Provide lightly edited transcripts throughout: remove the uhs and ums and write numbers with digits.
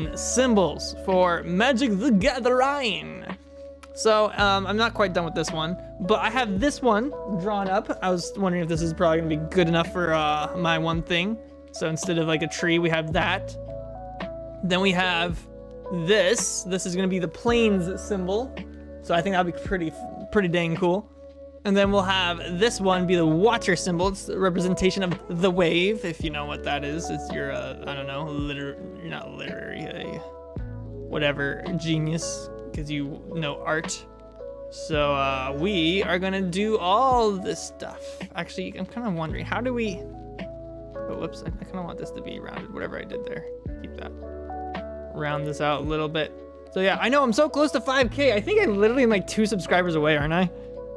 own symbols for Magic the Gathering. So I'm not quite done with this one, but I have this one drawn up. I was wondering if this is probably gonna be good enough for my one thing. So instead of like a tree, we have that. Then we have this. This is gonna be the plains symbol. So I think that'll be pretty dang cool. And then we'll have this one be the water symbol. It's the representation of the wave, if you know what that is. It's your, I don't know, you're not literary, whatever, genius, because you know art. So we are gonna do all this stuff. Actually, I'm kind of wondering, how do we, oh, whoops, I kind of want this to be rounded, whatever I did there. Keep that. Round this out a little bit. So yeah, I know I'm so close to 5K. I think I literally am like 2 subscribers away, aren't I?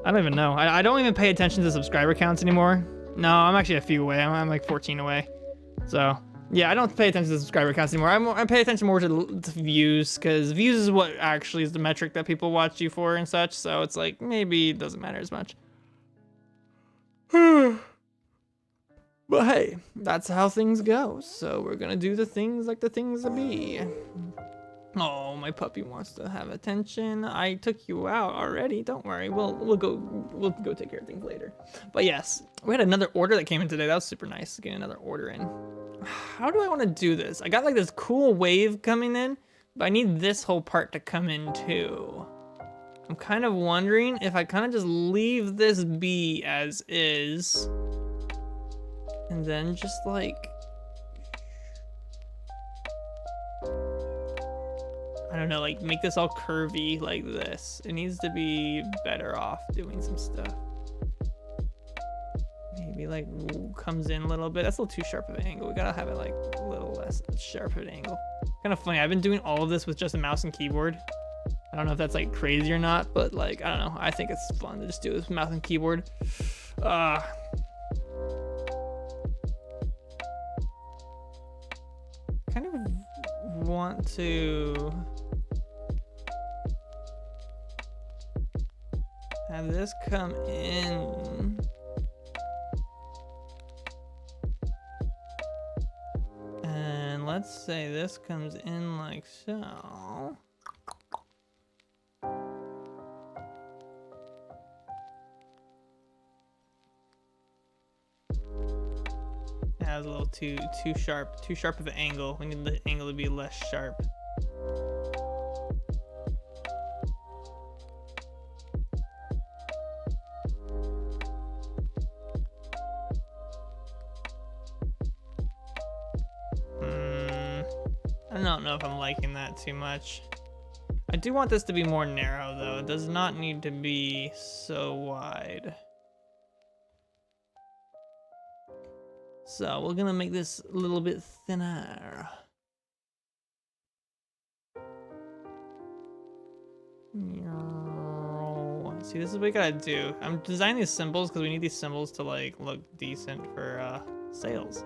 I don't even know. I don't even pay attention to subscriber counts anymore. No, I'm actually a few away. I'm like 14 away. So yeah, I don't pay attention to subscriber counts anymore. I pay attention more to views, because views is what actually is the metric that people watch you for and such. So it's like, maybe it doesn't matter as much. But hey, that's how things go. So we're gonna do the things like the things that be. Oh, my puppy wants to have attention. I took you out already. Don't worry. We'll go take care of things later. But yes, we had another order that came in today. That was super nice, getting another order in. How do I want to do this? I got like this cool wave coming in, but I need this whole part to come in too. I'm kind of wondering if I kind of just leave this be as is, and then just like, I don't know, like make this all curvy like this. It needs to be better off doing some stuff. Maybe like comes in a little bit. That's a little too sharp of an angle. We gotta have it like a little less sharp of an angle. Kind of funny, I've been doing all of this with just a mouse and keyboard. I don't know if that's like crazy or not, but like, I don't know. I think it's fun to just do this with mouse and keyboard. Kind of want to have this come in. And let's say this comes in like so. That was a little too sharp of an angle. We need the angle to be less sharp. I don't know if I'm liking that too much. I do want this to be more narrow though. It does not need to be so wide. So we're gonna make this a little bit thinner. See, this is what we gotta do. I'm designing these symbols because we need these symbols to like look decent for sales.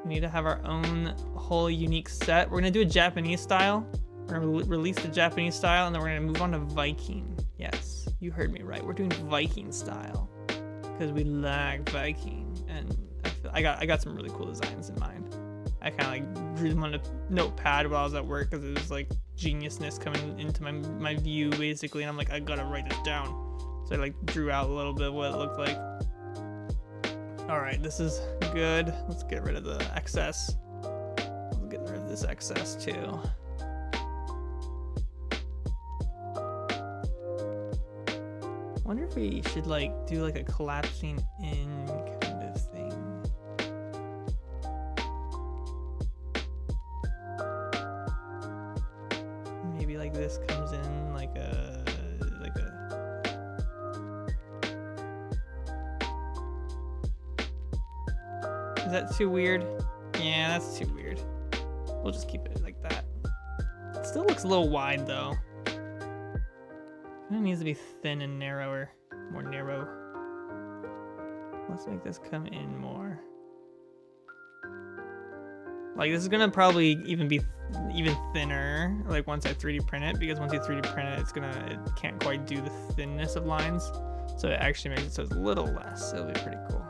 We need to have our own whole unique set. We're gonna do a Japanese style. We're gonna release the Japanese style, and then we're gonna move on to Viking. Yes, you heard me right. We're doing Viking style because we like Viking, and I got some really cool designs in mind. I kind of like drew them on a notepad while I was at work because it was like geniusness coming into my view basically, and I'm like, I gotta write this down. So I like drew out a little bit of what it looked like. All right, this is good. Let's get rid of the excess. Let's get rid of this excess too. I wonder if we should like do like a collapsing in kind of thing. Maybe like this comes in like a Is that too weird? Yeah, that's too weird. We'll just keep it like that. It still looks a little wide though. It needs to be thin and narrower, more narrow. Let's make this come in more. Like this is gonna probably even be even thinner, like once I 3D print it, because once you 3D print it, it can't quite do the thinness of lines. So it actually makes it so it's a little less. It'll be pretty cool.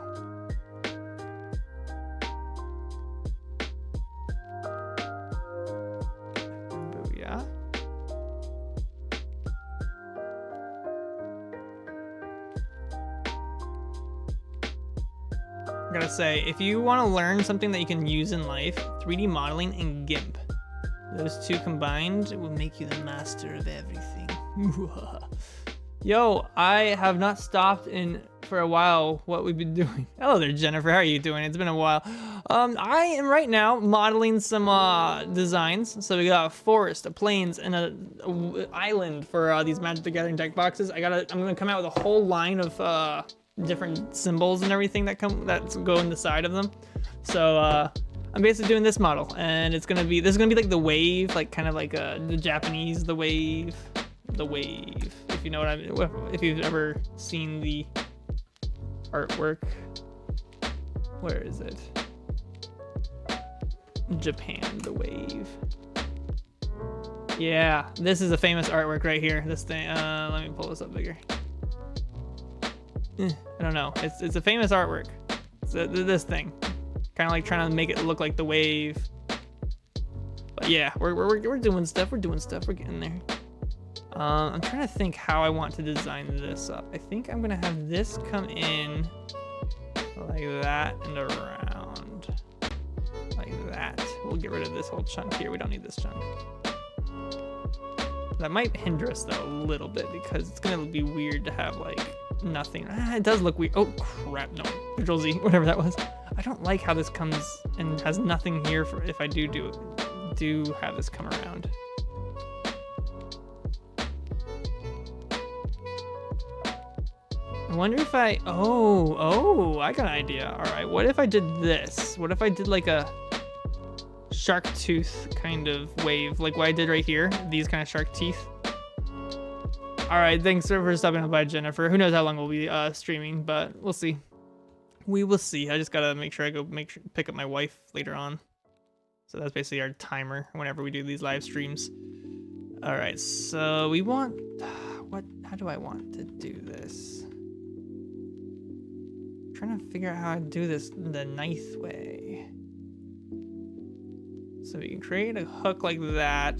I gotta say, if you want to learn something that you can use in life, 3D modeling and GIMP. Those two combined will make you the master of everything. Yo, I have not stopped in for a while what we've been doing. Hello there, Jennifer. How are you doing? It's been a while. I am right now modeling some designs. So we got a forest, a plains, and a island for these Magic the Gathering deck boxes. I'm gonna come out with a whole line of different symbols and everything that go in the side of them. So I'm basically doing this model, and this is gonna be like the wave, like kind of like the Japanese the wave, if you know what I mean, if you've ever seen the artwork. Where is it? Japan the wave. Yeah, this is a famous artwork right here. This thing. Let me pull this up bigger. I don't know. It's a famous artwork. It's this thing. Kind of like trying to make it look like the wave. But yeah, we're doing stuff. We're getting there. I'm trying to think how I want to design this up. I think I'm gonna have this come in like that and around like that. We'll get rid of this whole chunk here. We don't need this chunk. That might hinder us though a little bit because it's gonna be weird to have like nothing. It does look weird. Oh crap, no. Control Z, whatever that was. I don't like how this comes and has nothing here for if I do have this come around. I wonder if I got an idea. All right, what if I did this? What if I did like a shark tooth kind of wave, like what I did right here, these kind of shark teeth? All right, thanks for stopping by, Jennifer. Who knows how long we'll be streaming, but we'll see. We will see. I just gotta make sure pick up my wife later on. So that's basically our timer whenever we do these live streams. All right, so we want, how do I want to do this? I'm trying to figure out how to do this the nice way. So we can create a hook like that.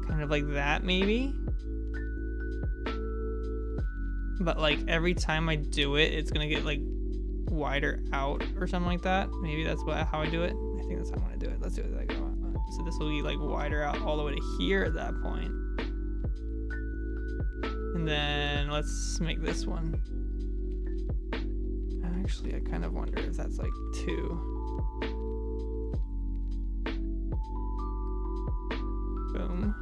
Kind of like that, maybe. But like every time I do it, it's gonna get like wider out or something like that. Maybe that's how I do it. I think that's how I'm gonna do it. Let's do it like that. So this will be like wider out all the way to here at that point. And then let's make this one. Actually, I kind of wonder if that's like 2. Boom.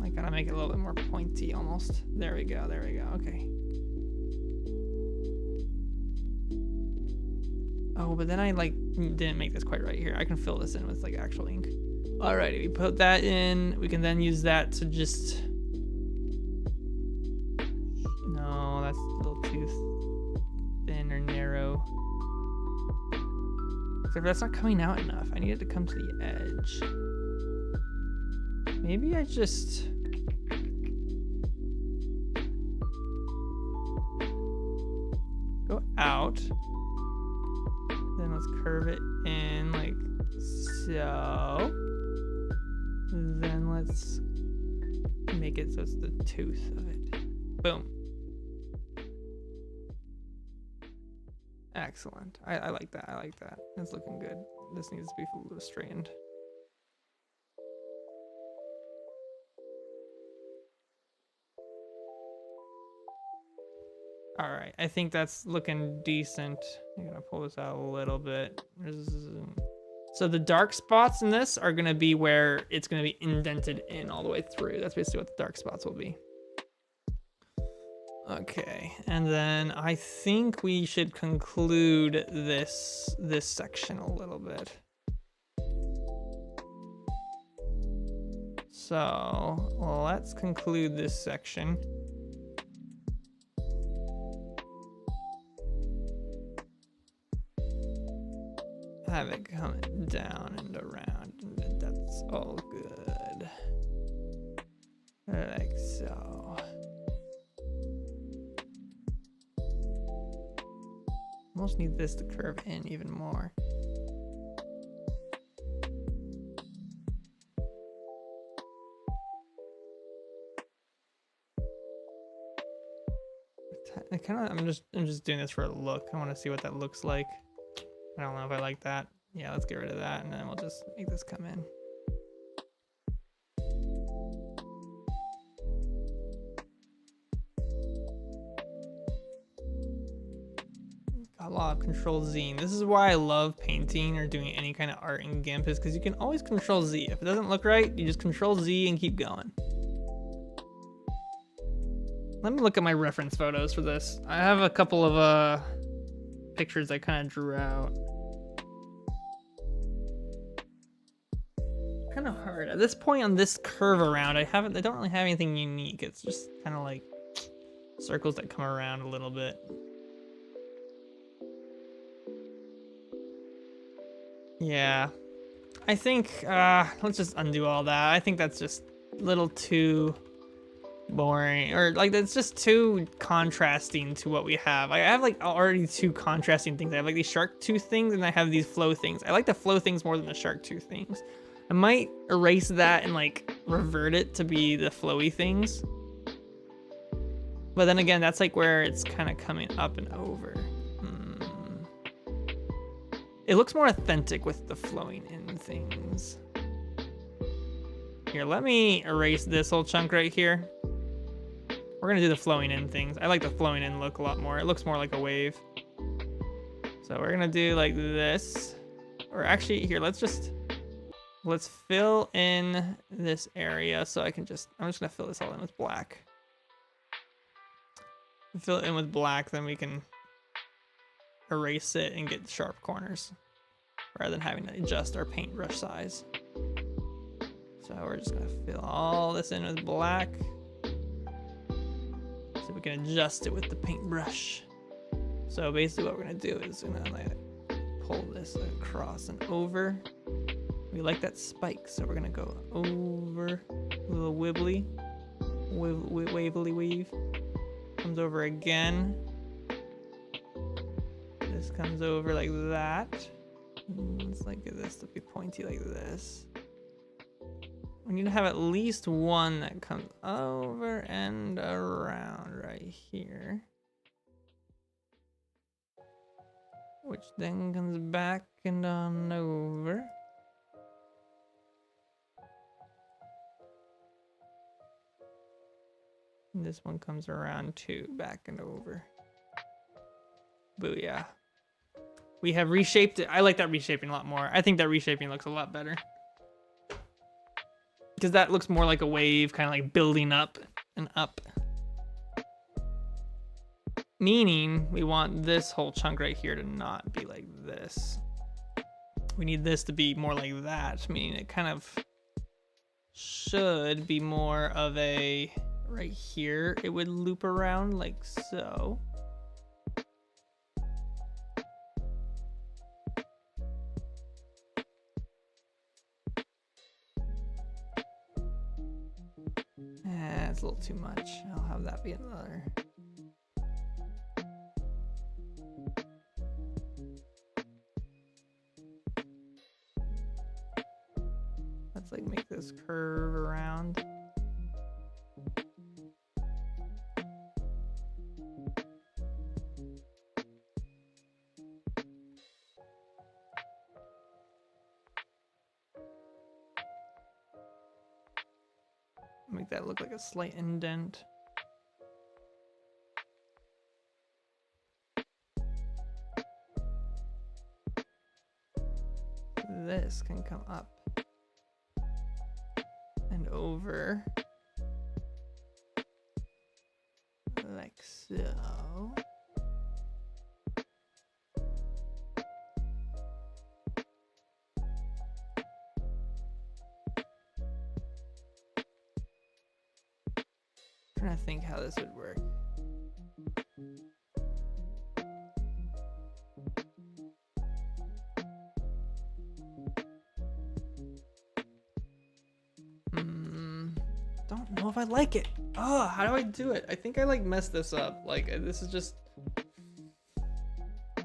I gotta make it a little bit more pointy almost. There we go, okay. Oh, but then I like didn't make this quite right here. I can fill this in with like actual ink. Alrighty, we put that in. We can then use that to just, no, that's a little too thin or narrow. Except that's not coming out enough. I need it to come to the edge. Maybe I just, go out. Then let's curve it in like so. Then let's make it so it's the tooth of it. Boom. Excellent. I like that. I like that. It's looking good. This needs to be a little straightened. All right, I think that's looking decent. I'm gonna pull this out a little bit. So the dark spots in this are gonna be where it's gonna be indented in all the way through. That's basically what the dark spots will be. Okay, and then I think we should conclude this section a little bit. So let's conclude this section. Have it coming down and around, and that's all good. Like so. Almost need this to curve in even more. I'm just doing this for a look. I want to see what that looks like. I don't know if I like that. Yeah, let's get rid of that, and then we'll just make this come in. Got a lot of Control Z. This is why I love painting or doing any kind of art in GIMP, is because you can always Control Z. If it doesn't look right, you just Control Z and keep going. Let me look at my reference photos for this. I have a couple of pictures I kind of drew out. Kind of hard at this point on this curve around. I don't really have anything unique. It's just kind of like circles that come around a little bit. Yeah, I think let's just undo all that. I think that's just a little too boring, or like that's just too contrasting to what we have. I have like already two contrasting things. I have like these shark tooth things, and I have these flow things. I like the flow things more than the shark tooth things. I might erase that and like revert it to be the flowy things. But then again, that's like where it's kind of coming up and over. It looks more authentic with the flowing in things. Here, let me erase this whole chunk right here. We're gonna do the flowing in things. I like the flowing in look a lot more. It looks more like a wave. So we're gonna do like this. Or actually, here, let's fill in this area so I'm just gonna fill this all in with black. Fill it in with black, then we can erase it and get sharp corners rather than having to adjust our paintbrush size. So we're just gonna fill all this in with black so we can adjust it with the paintbrush. So basically what we're gonna do is we're gonna like pull this across and over. We like that spike, so we're gonna go over, a little wibbly, wavily weave. Comes over again. This comes over like that. Let's like get this to be pointy like this. We need to have at least one that comes over and around right here. Which then comes back and on over. And this one comes around too, back and over. Booyah. We have reshaped it. I like that reshaping a lot more. I think that reshaping looks a lot better. Because that looks more like a wave, kind of like building up and up. Meaning we want this whole chunk right here to not be like this. We need this to be more like that, meaning it kind of should be more of a, right here, it would loop around like so. It's a little too much. I'll have that be another. Let's like make this curve around. Make that look like a slight indent. This can come up and over like so. Trying to think how this would work. Don't know if I like it. Oh, how do I do it? I think I like messed this up. Like this is just.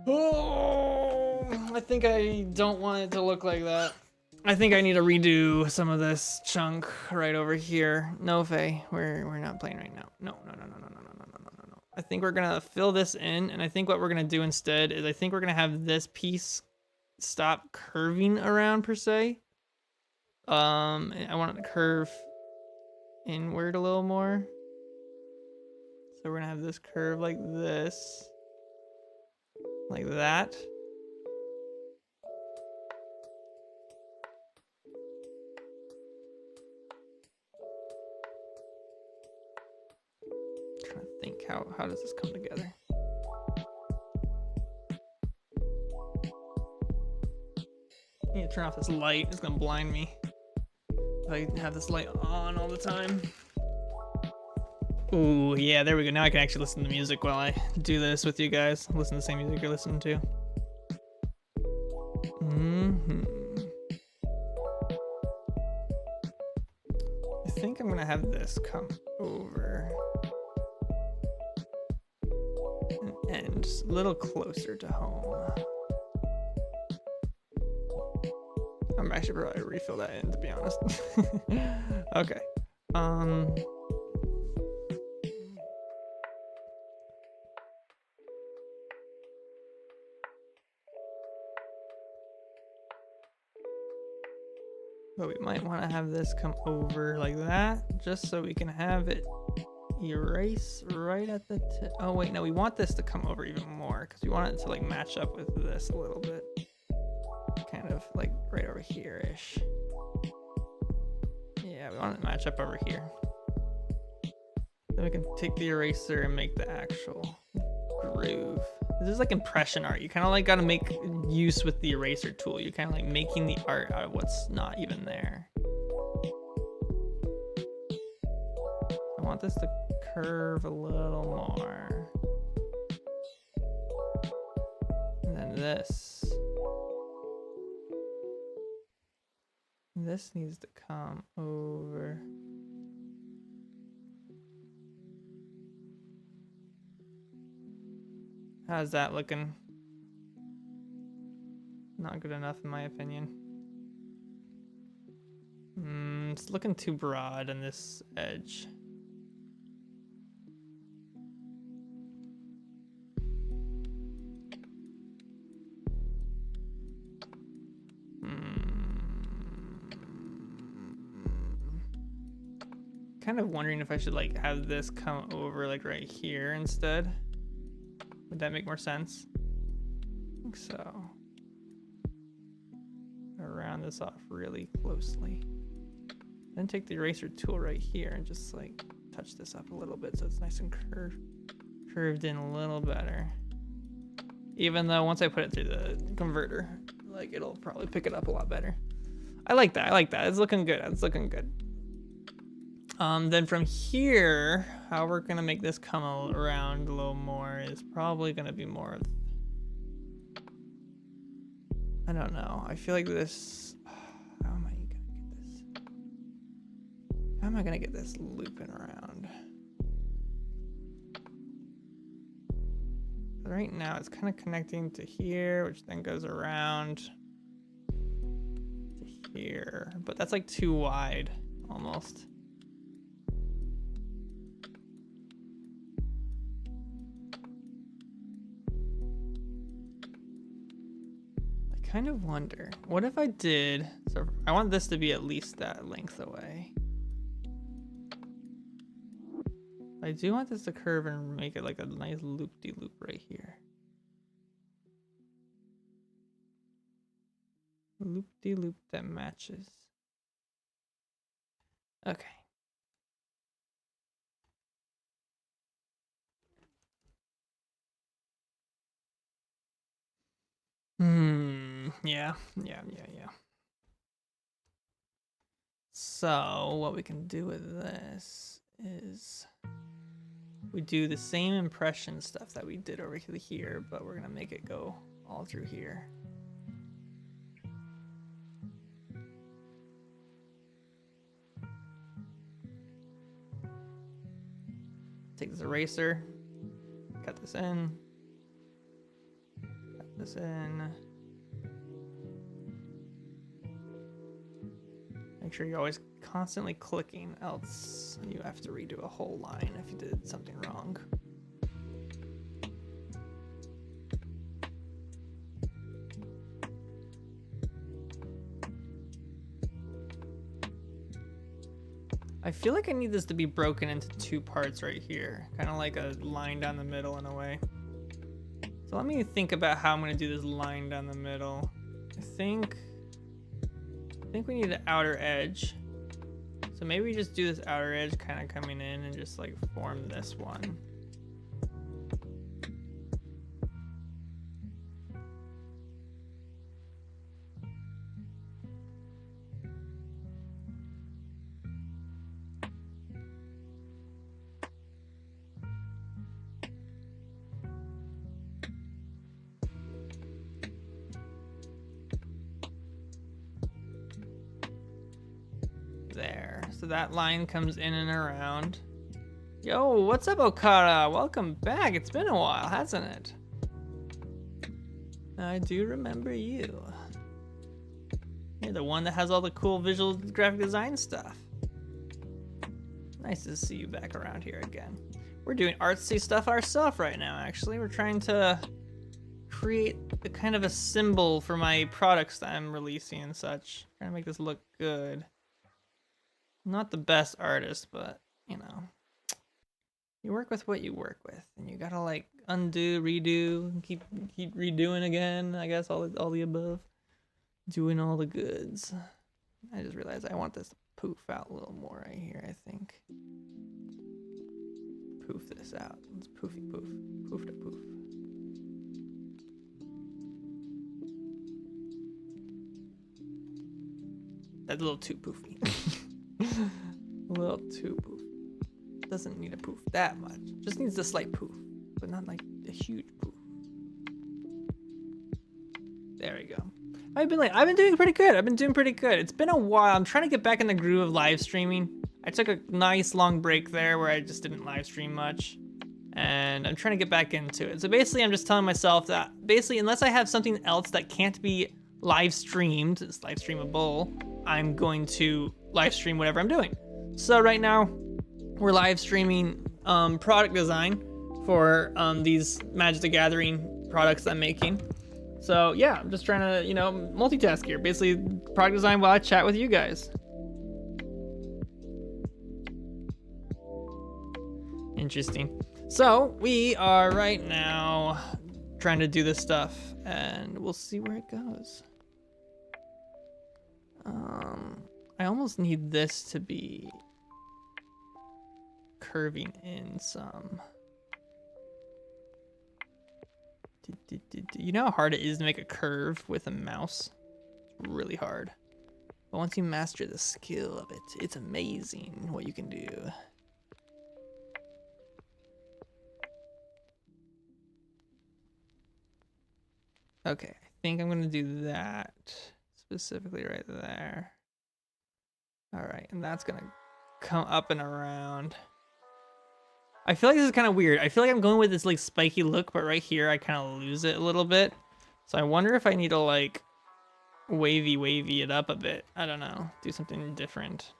Oh, I think I don't want it to look like that. I think I need to redo some of this chunk right over here. No, Faye, we're not playing right now. No. I think we're gonna fill this in, and I think what we're gonna do instead is I think we're gonna have this piece stop curving around per se. I want it to curve inward a little more. So we're gonna have this curve like this, like that. I'm trying to think how does this come together? I need to turn off this light. It's gonna blind me if I have this light on all the time. Ooh, yeah, there we go. Now I can actually listen to music while I do this with you guys. Listen to the same music you're listening to. I think I'm gonna have this come over and end a little closer to home. I should probably refill that in, to be honest. Okay. But we might want to have this come over like that, just so we can have it erase right at the tip. Oh wait, no, we want this to come over even more because we want it to like match up with this a little bit. Kind of like right over here-ish. Yeah, we want it to match up over here. Then we can take the eraser and make the actual groove. This is like impression art. You kind of like got to make use with the eraser tool. You're kind of like making the art out of what's not even there. I want this to curve a little more. And then this. This needs to come over. How's that looking? Not good enough in my opinion. It's looking too broad on this edge. Kind of wondering if I should like have this come over like right here instead. Would that make more sense? I think so. Round this off really closely. Then take the eraser tool right here and just like touch this up a little bit so it's nice and curved in a little better. Even though once I put it through the converter, like it'll probably pick it up a lot better. I like that. I like that. It's looking good. It's looking good. Then from here, how we're gonna make this come around a little more is probably gonna be more of, I don't know. I feel like this, how am I gonna get this? How am I gonna get this looping around? Right now it's kind of connecting to here, which then goes around to here, but that's like too wide almost. Kind of wonder, what if I did, so I want this to be at least that length away. I do want this to curve and make it like a nice loop-de-loop right here. Loop-de-loop that matches. Okay. Yeah. So what we can do with this is we do the same impression stuff that we did over here, but we're gonna make it go all through here. Take this eraser, cut this in, cut this in. Make sure you're always constantly clicking, else you have to redo a whole line if you did something wrong. I feel like I need this to be broken into 2 parts right here. Kind of like a line down the middle in a way. So let me think about how I'm gonna do this line down the middle. I think we need an outer edge. So maybe we just do this outer edge kind of coming in and just like form this one. There, so that line comes in and around. Yo, what's up, Okada? Welcome back. It's been a while, hasn't it? I do remember you. You're the one that has all the cool visual graphic design stuff. Nice to see you back around here again. We're doing artsy stuff ourselves right now, actually. We're trying to create a kind of a symbol for my products that I'm releasing and such. Trying to make this look good. Not the best artist, but you know, you work with what you work with, and you gotta like undo, redo, and keep redoing again. I guess all the above, doing all the goods. I just realized I want this to poof out a little more right here. I think poof this out. Let's poofy poof, poof to poof. That's a little too poofy. A little too poof. Doesn't need a poof that much. Just needs a slight poof, but not like a huge poof. There we go. I've been doing pretty good. It's been a while. I'm trying to get back in the groove of live streaming. I took a nice long break there where I just didn't live stream much, and I'm trying to get back into it. So basically, I'm just telling myself that basically, unless I have something else that can't be live streamed, it's live streamable, I'm going to live stream whatever I'm doing. So right now, we're live streaming product design for these Magic the Gathering products I'm making. So yeah, I'm just trying to, you know, multitask here. Basically, product design while I chat with you guys. Interesting. So we are right now trying to do this stuff, and we'll see where it goes. I almost need this to be curving in some. You know how hard it is to make a curve with a mouse? It's really hard. But once you master the skill of it, it's amazing what you can do. Okay, I think I'm gonna do that specifically right there. All right, and that's gonna come up and around. I feel like this is kind of weird. I feel like I'm going with this like spiky look, but right here I kind of lose it a little bit. So I wonder if I need to like wavy it up a bit. I don't know, do something different.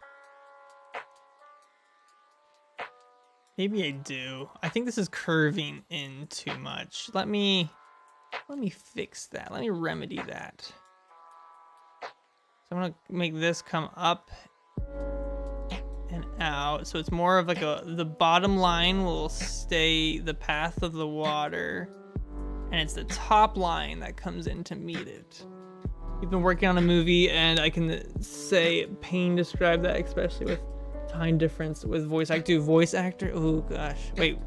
Maybe I do. I think this is curving in too much. Let me fix that. Let me remedy that. So I'm gonna make this come up and out, so it's more of like the bottom line will stay the path of the water, and it's the top line that comes in to meet it. We've been working on a movie, and I can say pain describe that, especially with time difference with voice actor. Oh gosh, wait.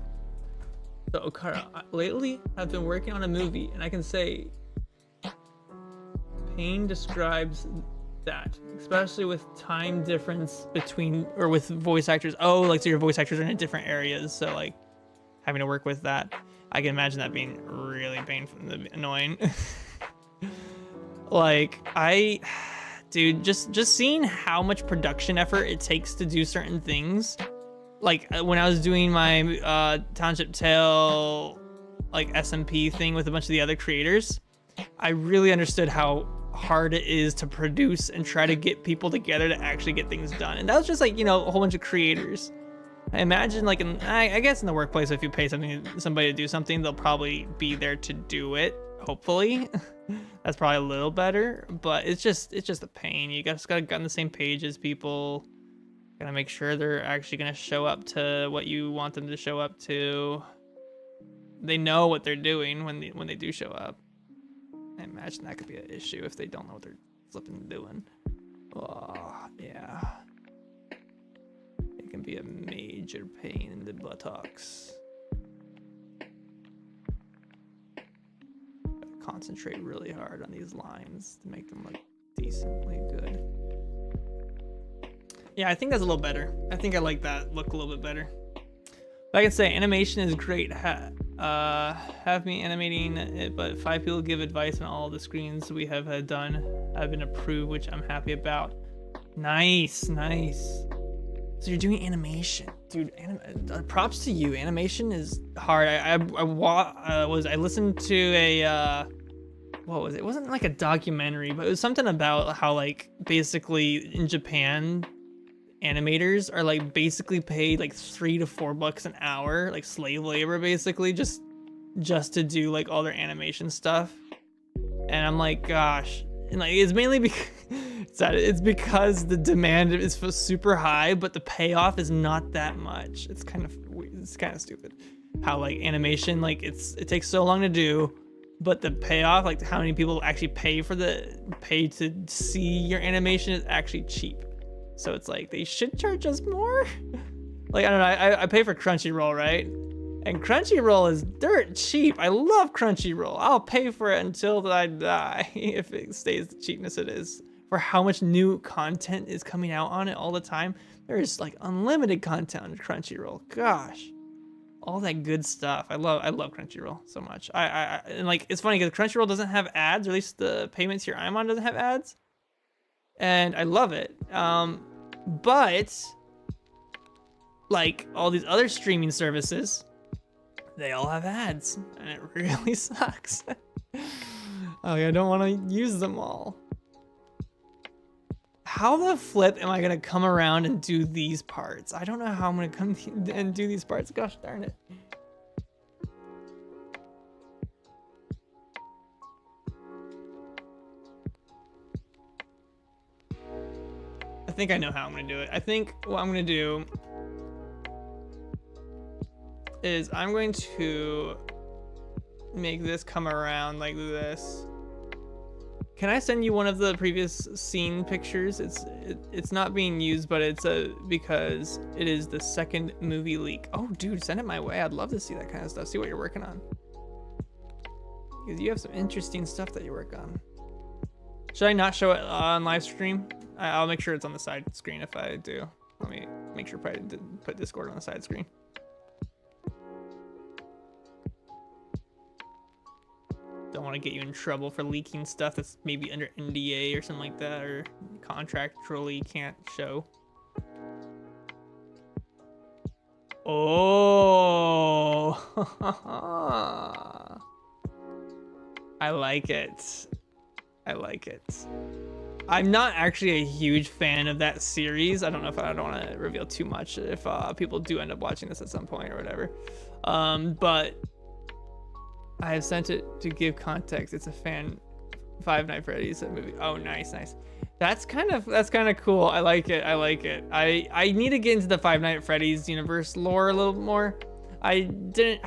So Okara, lately I've been working on a movie, and I can say pain describes that, especially with time difference between, or with voice actors. Oh, like, so your voice actors are in different areas, so like having to work with that, I can imagine that being really painful, annoying. Like, dude, just seeing how much production effort it takes to do certain things. Like when I was doing my Township Tale like SMP thing with a bunch of the other creators, I really understood how hard it is to produce and try to get people together to actually get things done. And that was just like, you know, a whole bunch of creators. I imagine like I guess in the workplace, if you pay somebody to do something, they'll probably be there to do it, hopefully. That's probably a little better, but it's just a pain. You just gotta get on the same page as people. Gotta make sure they're actually gonna show up to what you want them to show up to. They know what they're doing when they do show up. I imagine that could be an issue if they don't know what they're flipping doing. Oh, yeah. It can be a major pain in the buttocks. Gotta concentrate really hard on these lines to make them look decently good. Yeah, I think that's a little better. I think I like that look a little bit better. But I can say animation is great. Have me animating it, but 5 people give advice on all the screens we have done. I've been approved, which I'm happy about. Nice, nice. So you're doing animation, dude. Props to you. Animation is hard. I listened to a what was it? It wasn't like a documentary, but it was something about how like basically in Japan, animators are like basically paid like $3 to $4 an hour, like slave labor basically, just to do like all their animation stuff. And I'm like, gosh, and like it's mainly because it's because the demand is super high, but the payoff is not that much. It's kind of stupid how like animation, like it takes so long to do, but the payoff, like how many people actually pay to see your animation, is actually cheap. So it's like they should charge us more. Like I don't know, I pay for Crunchyroll, right? And Crunchyroll is dirt cheap. I love Crunchyroll. I'll pay for it until I die if it stays the cheapness it is. For how much new content is coming out on it all the time. There's like unlimited content on Crunchyroll. Gosh, all that good stuff. I love Crunchyroll so much. And like it's funny because Crunchyroll doesn't have ads, or at least the payment tier I'm on doesn't have ads. And I love it. But like all these other streaming services, they all have ads, and it really sucks. Oh yeah, I don't want to use them all. How the flip am I gonna come around and do these parts? I don't know how I'm gonna come and do these parts. Gosh darn it. I think I know how I'm gonna do it. I think what I'm gonna do is I'm going to make this come around like this. Can I send you one of the previous scene pictures? It's not being used, but it's because it is the second movie leak. Oh, dude, send it my way. I'd love to see that kind of stuff. See what you're working on. Because you have some interesting stuff that you work on. Should I not show it on live stream? I'll make sure it's on the side screen if I do. Let me make sure I didn't put Discord on the side screen. Don't want to get you in trouble for leaking stuff that's maybe under NDA or something like that, or contractually can't show. Oh, I like it. I like it. I'm not actually a huge fan of that series. I don't want to reveal too much if people do end up watching this at some point or whatever. But I have sent it to give context. It's a fan Five Nights at Freddy's movie. Oh, nice. That's kind of cool. I like it. I need to get into the Five Nights at Freddy's universe lore a little more. I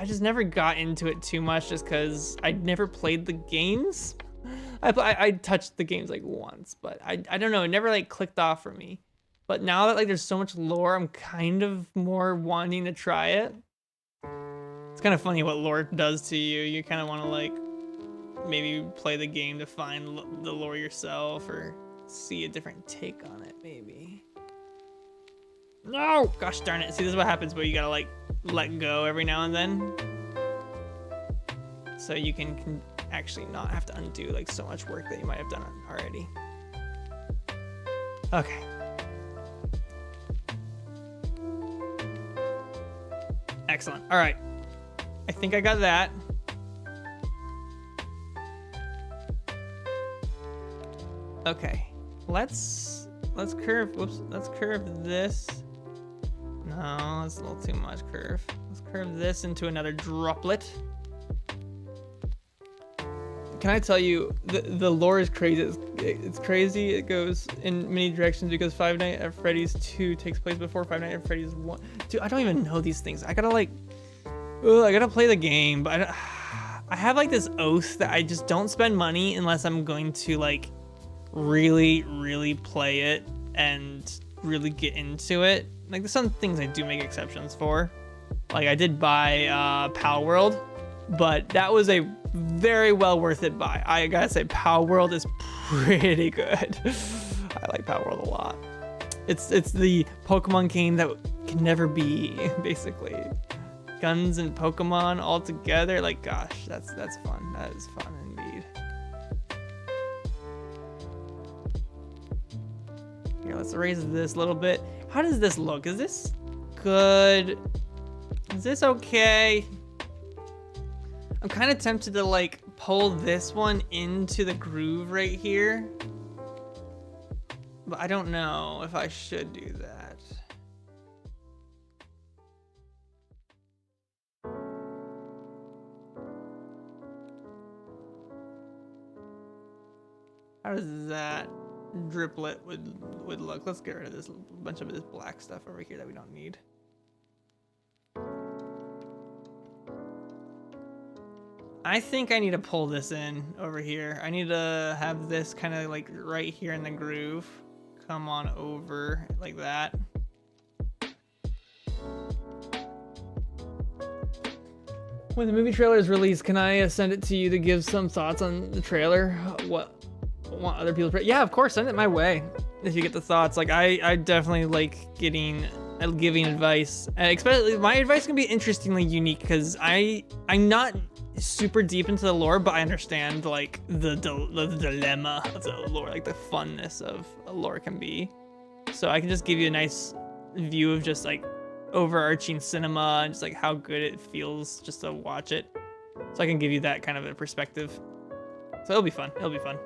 just never got into it too much just because I never played the games. I touched the games like once, but I don't know, it never like clicked off for me. But now that like there's so much lore, I'm kind of more wanting to try it. It's kind of funny what lore does to you. You kind of want to like maybe play the game to find the lore yourself or see a different take on it maybe. No! Gosh darn it. See, this is what happens where you gotta like let go every now and then. So you can actually not have to undo like so much work that you might have done already. Okay. Excellent. All right. I think I got that. Okay. Let's curve. Whoops. Let's curve this. No, that's a little too much curve. Let's curve this into another droplet. Can I tell you, the lore is crazy. It's crazy. It goes in many directions because Five Nights at Freddy's 2 takes place before Five Nights at Freddy's 1. Dude, I don't even know these things. I gotta like, I gotta play the game, but I have like this oath that I just don't spend money unless I'm going to like really, really play it and really get into it. Like there's some things I do make exceptions for. Like I did buy Pal World, but that was a very well worth it buy. I gotta say, Pal World is pretty good. I like Pal World a lot. It's the Pokemon game that can never be, basically. Guns and Pokemon all together, like gosh, that's fun. That is fun indeed. Here, let's raise this a little bit. How does this look? Is this good? Is this okay? I'm kind of tempted to like pull this one into the groove right here, but I don't know if I should do that. How does that driplet would look? Let's get rid of this bunch of this black stuff over here that we don't need. I think I need to pull this in over here. I need to have this kind of like right here in the groove. Come on over like that. When the movie trailer is released, can I send it to you to give some thoughts on the trailer? What want other people to, yeah, of course, send it my way if you get the thoughts. Like I definitely like giving advice, and especially my advice can be interestingly unique because I'm not super deep into the lore, but I understand like the dilemma of the lore, like the funness of a lore can be. So I can just give you a nice view of just like overarching cinema and just like how good it feels just to watch it. So I can give you that kind of a perspective. So it'll be fun. It'll be fun.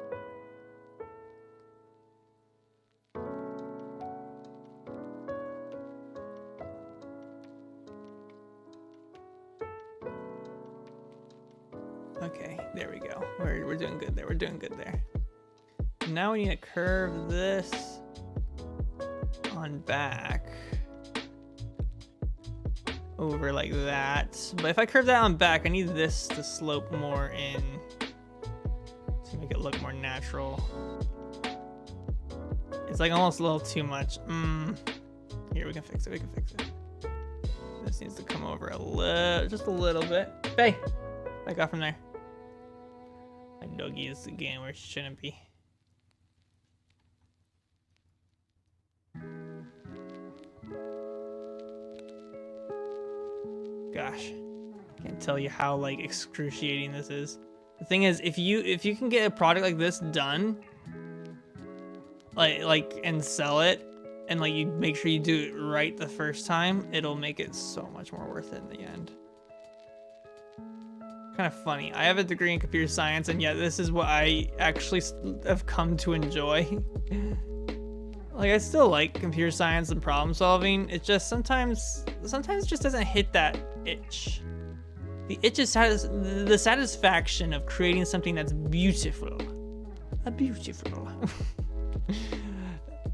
Okay, there we go. We're doing good there. We're doing good there. Now we need to curve this on back over like that. But if I curve that on back, I need this to slope more in to make it look more natural. It's like almost a little too much. Here, we can fix it. We can fix it. This needs to come over a little, just a little bit. Hey, back off from there. My doggy is again where she shouldn't be. Gosh, can't tell you how like excruciating this is. The thing is, if you can get a product like this done, like and sell it, and like you make sure you do it right the first time, it'll make it so much more worth it in the end. Kind of funny. I have a degree in computer science, and yet this is what I actually have come to enjoy. Like I still like computer science and problem solving. It just sometimes it just doesn't hit that itch. The itch is the satisfaction of creating something that's beautiful. Beautiful.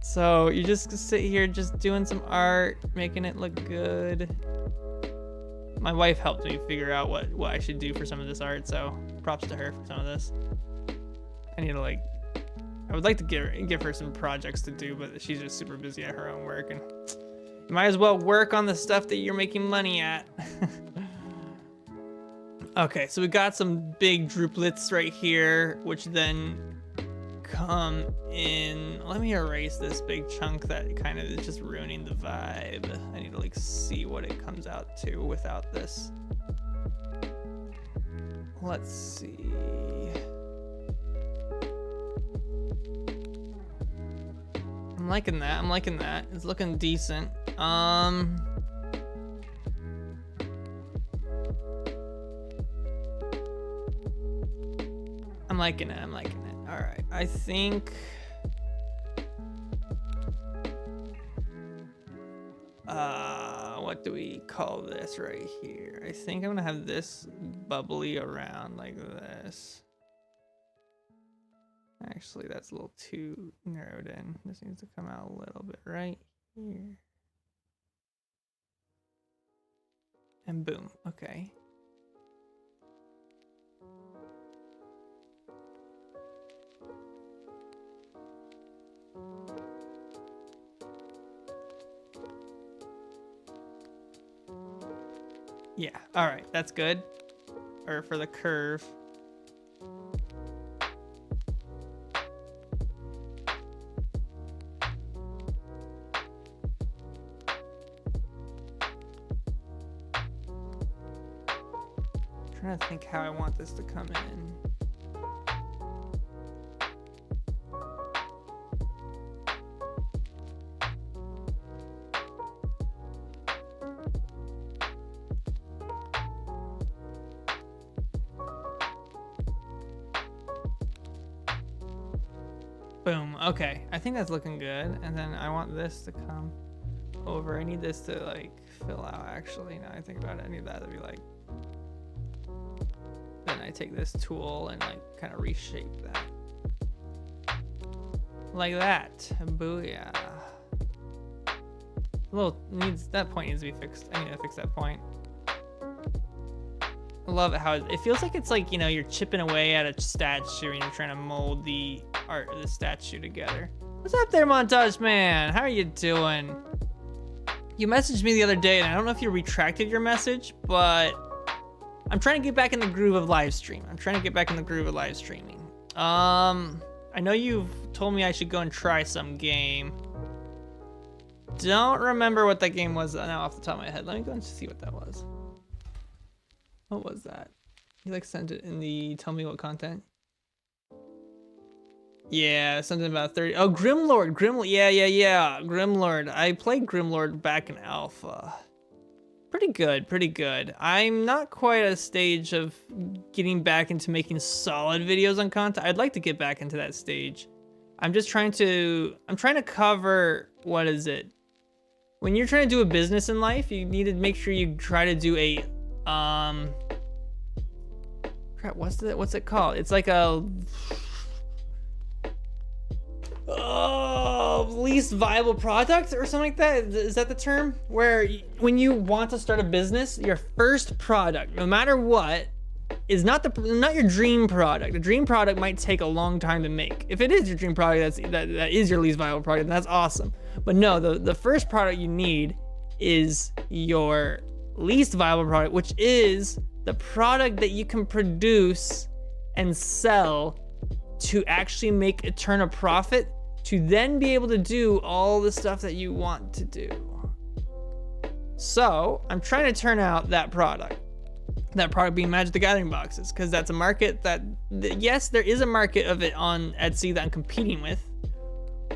So you just sit here just doing some art, making it look good. My wife helped me figure out what I should do for some of this art, so props to her for some of this. I need to like, I would like to give her some projects to do, but she's just super busy at her own work, and you might as well work on the stuff that you're making money at. Okay, so we got some big droplets right here, which then come in. Let me erase this big chunk that kind of is just ruining the vibe. I need to like see what it comes out to without this. Let's see. I'm liking that. I'm liking that. It's looking decent. I'm liking it. I'm liking it. All right. I think what do we call this right here? I think I'm gonna have this bubbly around like this. Actually, that's a little too narrowed in. This needs to come out a little bit right here. And boom, okay. Yeah, all right, that's good. Or for the curve. I'm trying to think how I want this to come in. Boom. Okay, I think that's looking good. And then I want this to come over. I need this to like fill out. Actually, now I think about it, I need that to be like. Then I take this tool and like kind of reshape that, like that. Booyah. That point needs to be fixed. I need to fix that point. I love how it feels like it's like, you know, you're chipping away at a statue and you're trying to mold the art of the statue together. What's up there, Montage Man? How are you doing? You messaged me the other day, and I don't know if you retracted your message, but I'm trying to get back in the groove of live stream. I know you've told me I should go and try some game. Don't remember what that game was now off the top of my head. Let me go and see what that was. What was that? You like sent it in the tell me what content? Yeah, something about 30. Oh, Grimlord. Yeah. Grimlord. I played Grimlord back in alpha. Pretty good. I'm not quite at a stage of getting back into making solid videos on content. I'd like to get back into that stage. I'm trying to cover, what is it? When you're trying to do a business in life, you need to make sure you try to do a, crap, what's it called? It's like a, least viable product or something like that. Is that the term? Where when you want to start a business, your first product, no matter what, is not your dream product. The dream product might take a long time to make. If it is your dream product, that is your least viable product, and that's awesome. But no, the first product you need is your least viable product, which is the product that you can produce and sell to actually turn a profit, to then be able to do all the stuff that you want to do. So I'm trying to turn out that product being Magic the Gathering boxes, because that's a market that, yes, there is a market of it on Etsy that I'm competing with,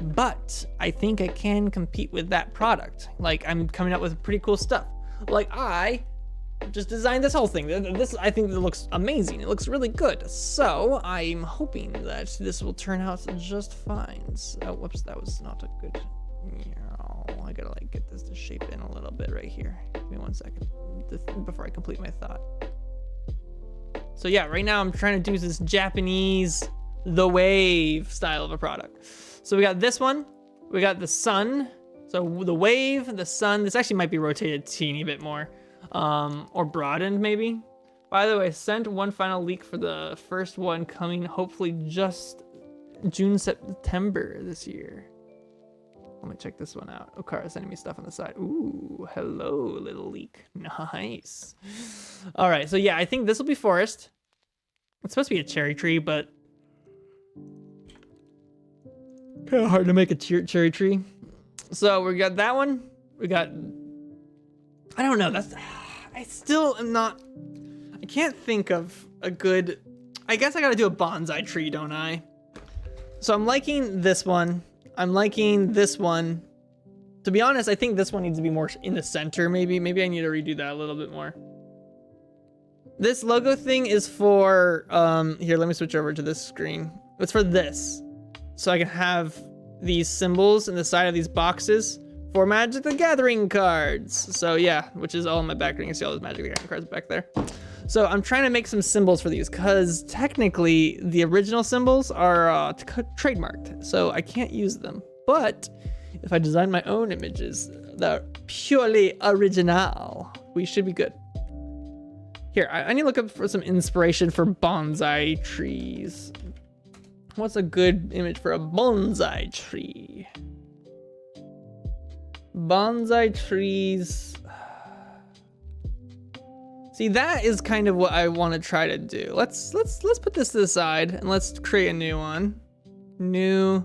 but I think I can compete with that product. Like, I'm coming up with pretty cool stuff. Like, I just designed this whole thing. This, I think, it looks amazing. It looks really good. So I'm hoping that this will turn out just fine. So, whoops, that was not a good. I gotta like get this to shape in a little bit right here. Give me 1 second before I complete my thought. So yeah, right now I'm trying to do this Japanese, the wave style of a product. So we got this one. We got the sun. So the wave, the sun. This actually might be rotated a teeny bit more. Or broadened maybe. By the way, sent one final leak for the first one coming hopefully just June, September this year. Let me check this one out. Okara sending me stuff on the side. Ooh, hello, little leak. Nice. All right, so yeah, I think this will be forest. It's supposed to be a cherry tree, but kind of hard to make a cherry tree. So we got that one. We got, I don't know, I still am not, I can't think of a good, I guess I gotta do a bonsai tree, don't I? So I'm liking this one. I'm liking this one. To be honest, I think this one needs to be more in the center, maybe. Maybe I need to redo that a little bit more. This logo thing is for, here, let me switch over to this screen. It's for this. So I can have these symbols in the side of these boxes for Magic the Gathering cards. So yeah, which is all in my background. You can see all those Magic the Gathering cards back there. So I'm trying to make some symbols for these because technically the original symbols are trademarked, so I can't use them. But if I design my own images that are purely original, we should be good. Here, I need to look up for some inspiration for bonsai trees. What's a good image for a bonsai tree? Bonsai trees. See, that is kind of what I want to try to do. Let's put this to the side and let's create a new one. New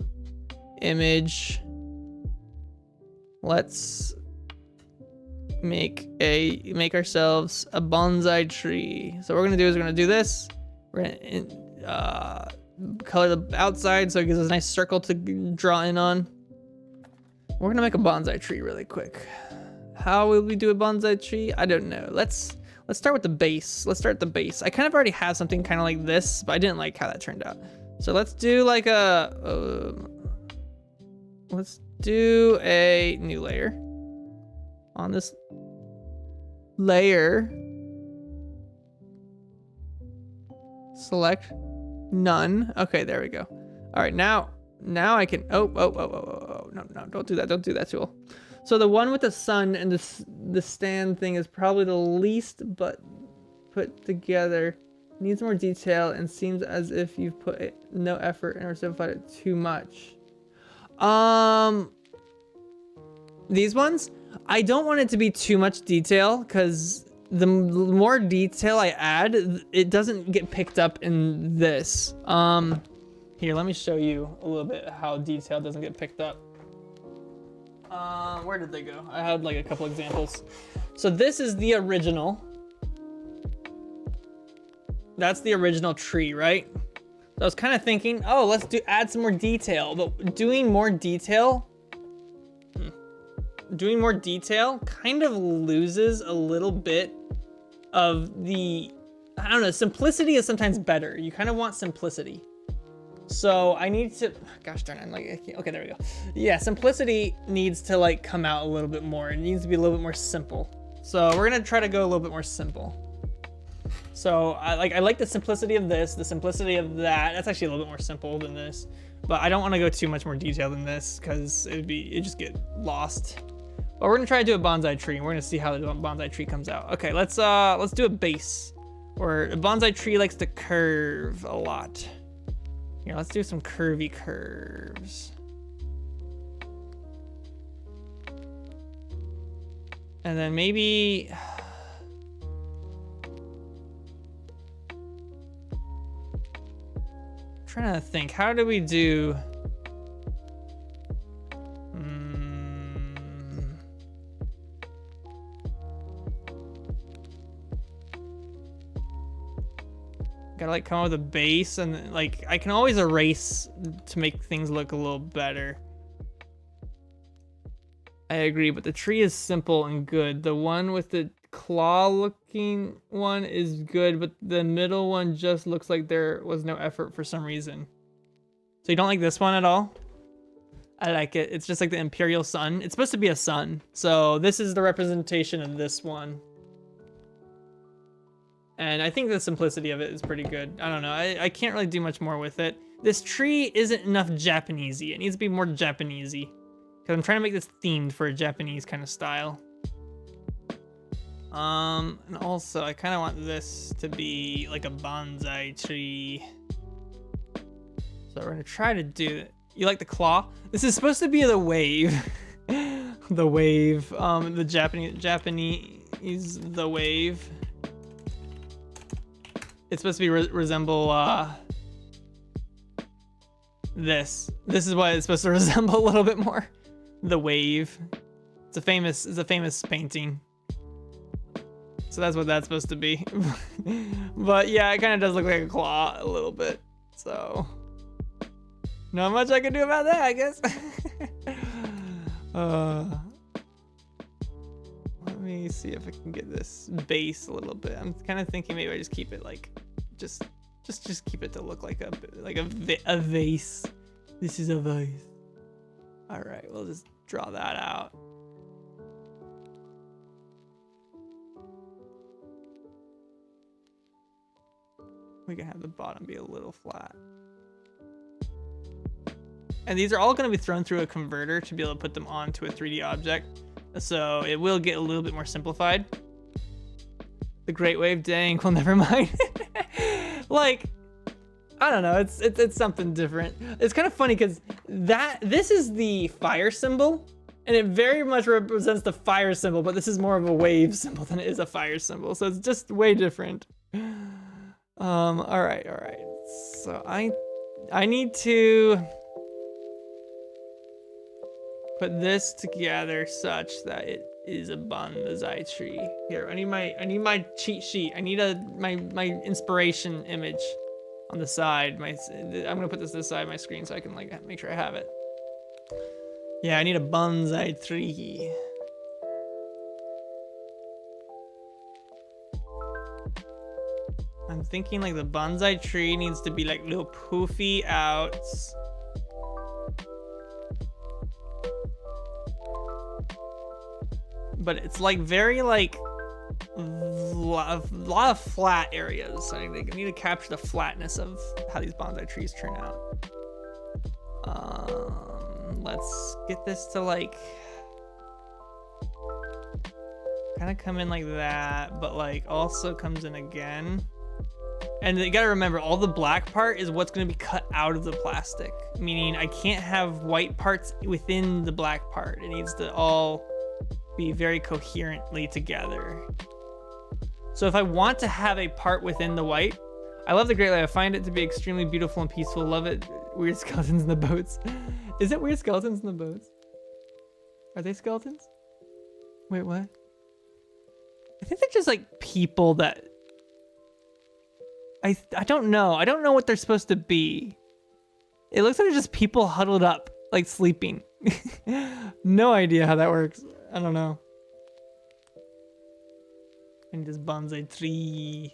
image. Let's make ourselves a bonsai tree. So what we're gonna do is we're gonna do this. We're gonna color the outside so it gives us a nice circle to draw in on. We're gonna make a bonsai tree really quick. How will we do a bonsai tree? I don't know. Let's start with the base. Let's start at the base. I kind of already have something kind of like this, but I didn't like how that turned out. So let's do like let's do a new layer. On this layer, select none. Okay, there we go. All right, now I can, no, don't do that. Don't do that, tool. So the one with the sun and the stand thing is probably the least, but put together. Needs more detail and seems as if you've put no effort and or simplified it too much. These ones, I don't want it to be too much detail because the more detail I add, it doesn't get picked up in this. Here, let me show you a little bit how detail doesn't get picked up. Where did they go? I had like a couple examples. So this is the original. That's the original tree, right? So I was kind of thinking, oh, let's add some more detail, but doing more detail kind of loses a little bit of the, I don't know, simplicity is sometimes better. You kind of want simplicity. So I need to, gosh darn it, I'm like, okay, there we go. Yeah, simplicity needs to like come out a little bit more. It needs to be a little bit more simple. So we're gonna try to go a little bit more simple. So I like the simplicity of this, the simplicity of that. That's actually a little bit more simple than this, but I don't want to go too much more detail than this because it'd just get lost. But we're gonna try to do a bonsai tree, and we're gonna see how the bonsai tree comes out. Okay, let's do a base. Or a bonsai tree likes to curve a lot. Here, let's do some curvy curves. And then maybe trying to think, how do we do? Gotta like come up with a base, and like I can always erase to make things look a little better. I agree, but the tree is simple and good. The one with the claw-looking one is good, but the middle one just looks like there was no effort for some reason. So you don't like this one at all? I like it. It's just like the imperial sun. It's supposed to be a sun. So this is the representation of this one. And I think the simplicity of it is pretty good. I don't know. I can't really do much more with it. This tree isn't enough Japanesey. It needs to be more Japanesey. Because I'm trying to make this themed for a Japanese kind of style. And also I kind of want this to be like a bonsai tree. So we're gonna try to do it. You like the claw? This is supposed to be the wave. The wave. The Japanese, the wave. It's supposed to be resemble this. This is what it's supposed to resemble a little bit more. The wave. It's a famous painting. So that's what that's supposed to be. But yeah, it kind of does look like a claw a little bit. So not much I can do about that, I guess. Let me see if I can get this base a little bit. I'm kind of thinking maybe I just keep it like, just keep it to look like a vase. This is a vase. All right, we'll just draw that out. We can have the bottom be a little flat. And these are all going to be thrown through a converter to be able to put them onto a 3D object. So it will get a little bit more simplified. The Great Wave, dang, well, never mind. Like, I don't know, it's something different. It's kind of funny because this is the fire symbol, and it very much represents the fire symbol, but this is more of a wave symbol than it is a fire symbol. So it's just way different. All right. So I need to put this together such that it is a bonsai tree. Here, I need my cheat sheet. I need my inspiration image on the side. I'm gonna put this side of my screen so I can like make sure I have it. Yeah, I need a bonsai tree. I'm thinking like the bonsai tree needs to be like little poofy outs. But it's like very like a lot of flat areas. I need to capture the flatness of how these bonsai trees turn out. Let's get this to like kind of come in like that, but like also comes in again. And you gotta remember, all the black part is what's gonna be cut out of the plastic, meaning I can't have white parts within the black part. It needs to all be very coherently together. So if I want to have a part within the white, I love the Great Lake. I find it to be extremely beautiful and peaceful. Love it. Weird skeletons in the boats. Is it weird skeletons in the boats? Are they skeletons? Wait, what? I think they're just like people that I don't know. I don't know what they're supposed to be. It looks like they're just people huddled up, like sleeping. No idea how that works. I don't know. And this bonsai tree.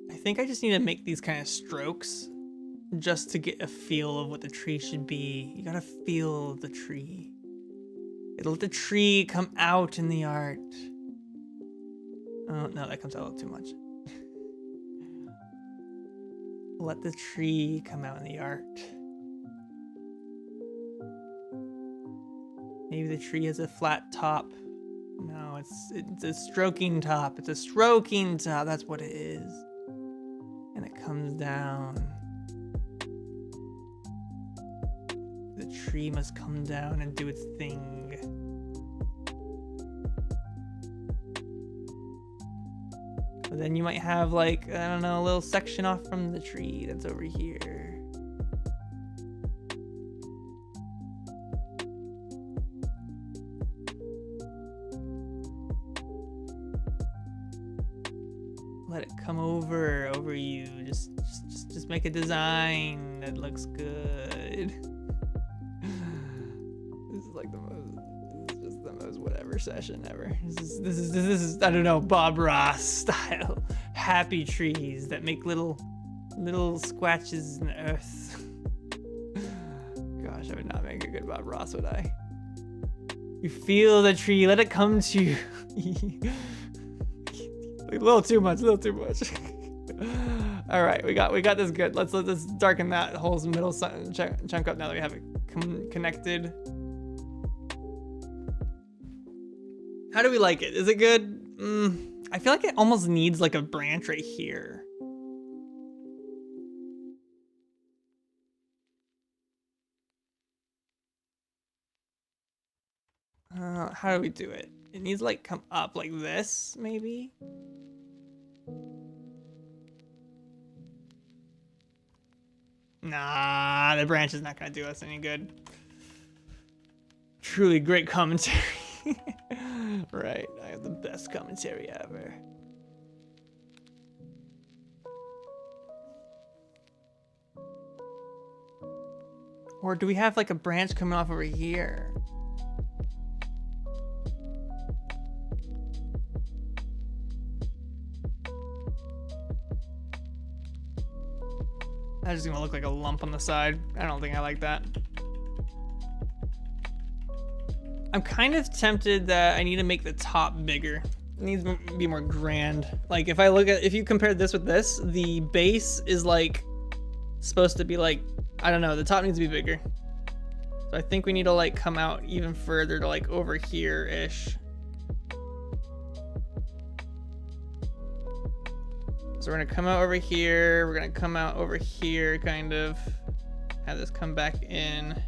I think I just need to make these kind of strokes just to get a feel of what the tree should be. You gotta feel the tree. It'll let the tree come out in the art. Oh, no, that comes out a little too much. Let the tree come out in the art. Maybe the tree has a flat top. No, it's a stroking top. It's a stroking top. That's what it is. And it comes down. The tree must come down and do its thing. But then you might have like, I don't know, a little section off from the tree that's over here. Let it come over you. Just make a design that looks good. This is like the most whatever session ever. This is I don't know, Bob Ross style. Happy trees that make little squatches in the earth. Gosh, I would not make a good Bob Ross, would I? You feel the tree, let it come to you. A little too much. All right, we got this good. Let's darken that whole middle chunk up now that we have it connected. How do we like it? Is it good? I feel like it almost needs like a branch right here. How do we do it? It needs to like come up like this, maybe? Nah, the branch is not gonna do us any good. Truly great commentary. Right, I have the best commentary ever. Or do we have like a branch coming off over here? That's just gonna look like a lump on the side. I don't think I like that. I'm kind of tempted that I need to make the top bigger. It needs to be more grand. Like if you compare this with this, the base is like supposed to be like, I don't know, the top needs to be bigger. So I think we need to like come out even further to like over here-ish. So we're gonna come out over here. We're gonna come out over here, kind of. Have this come back in.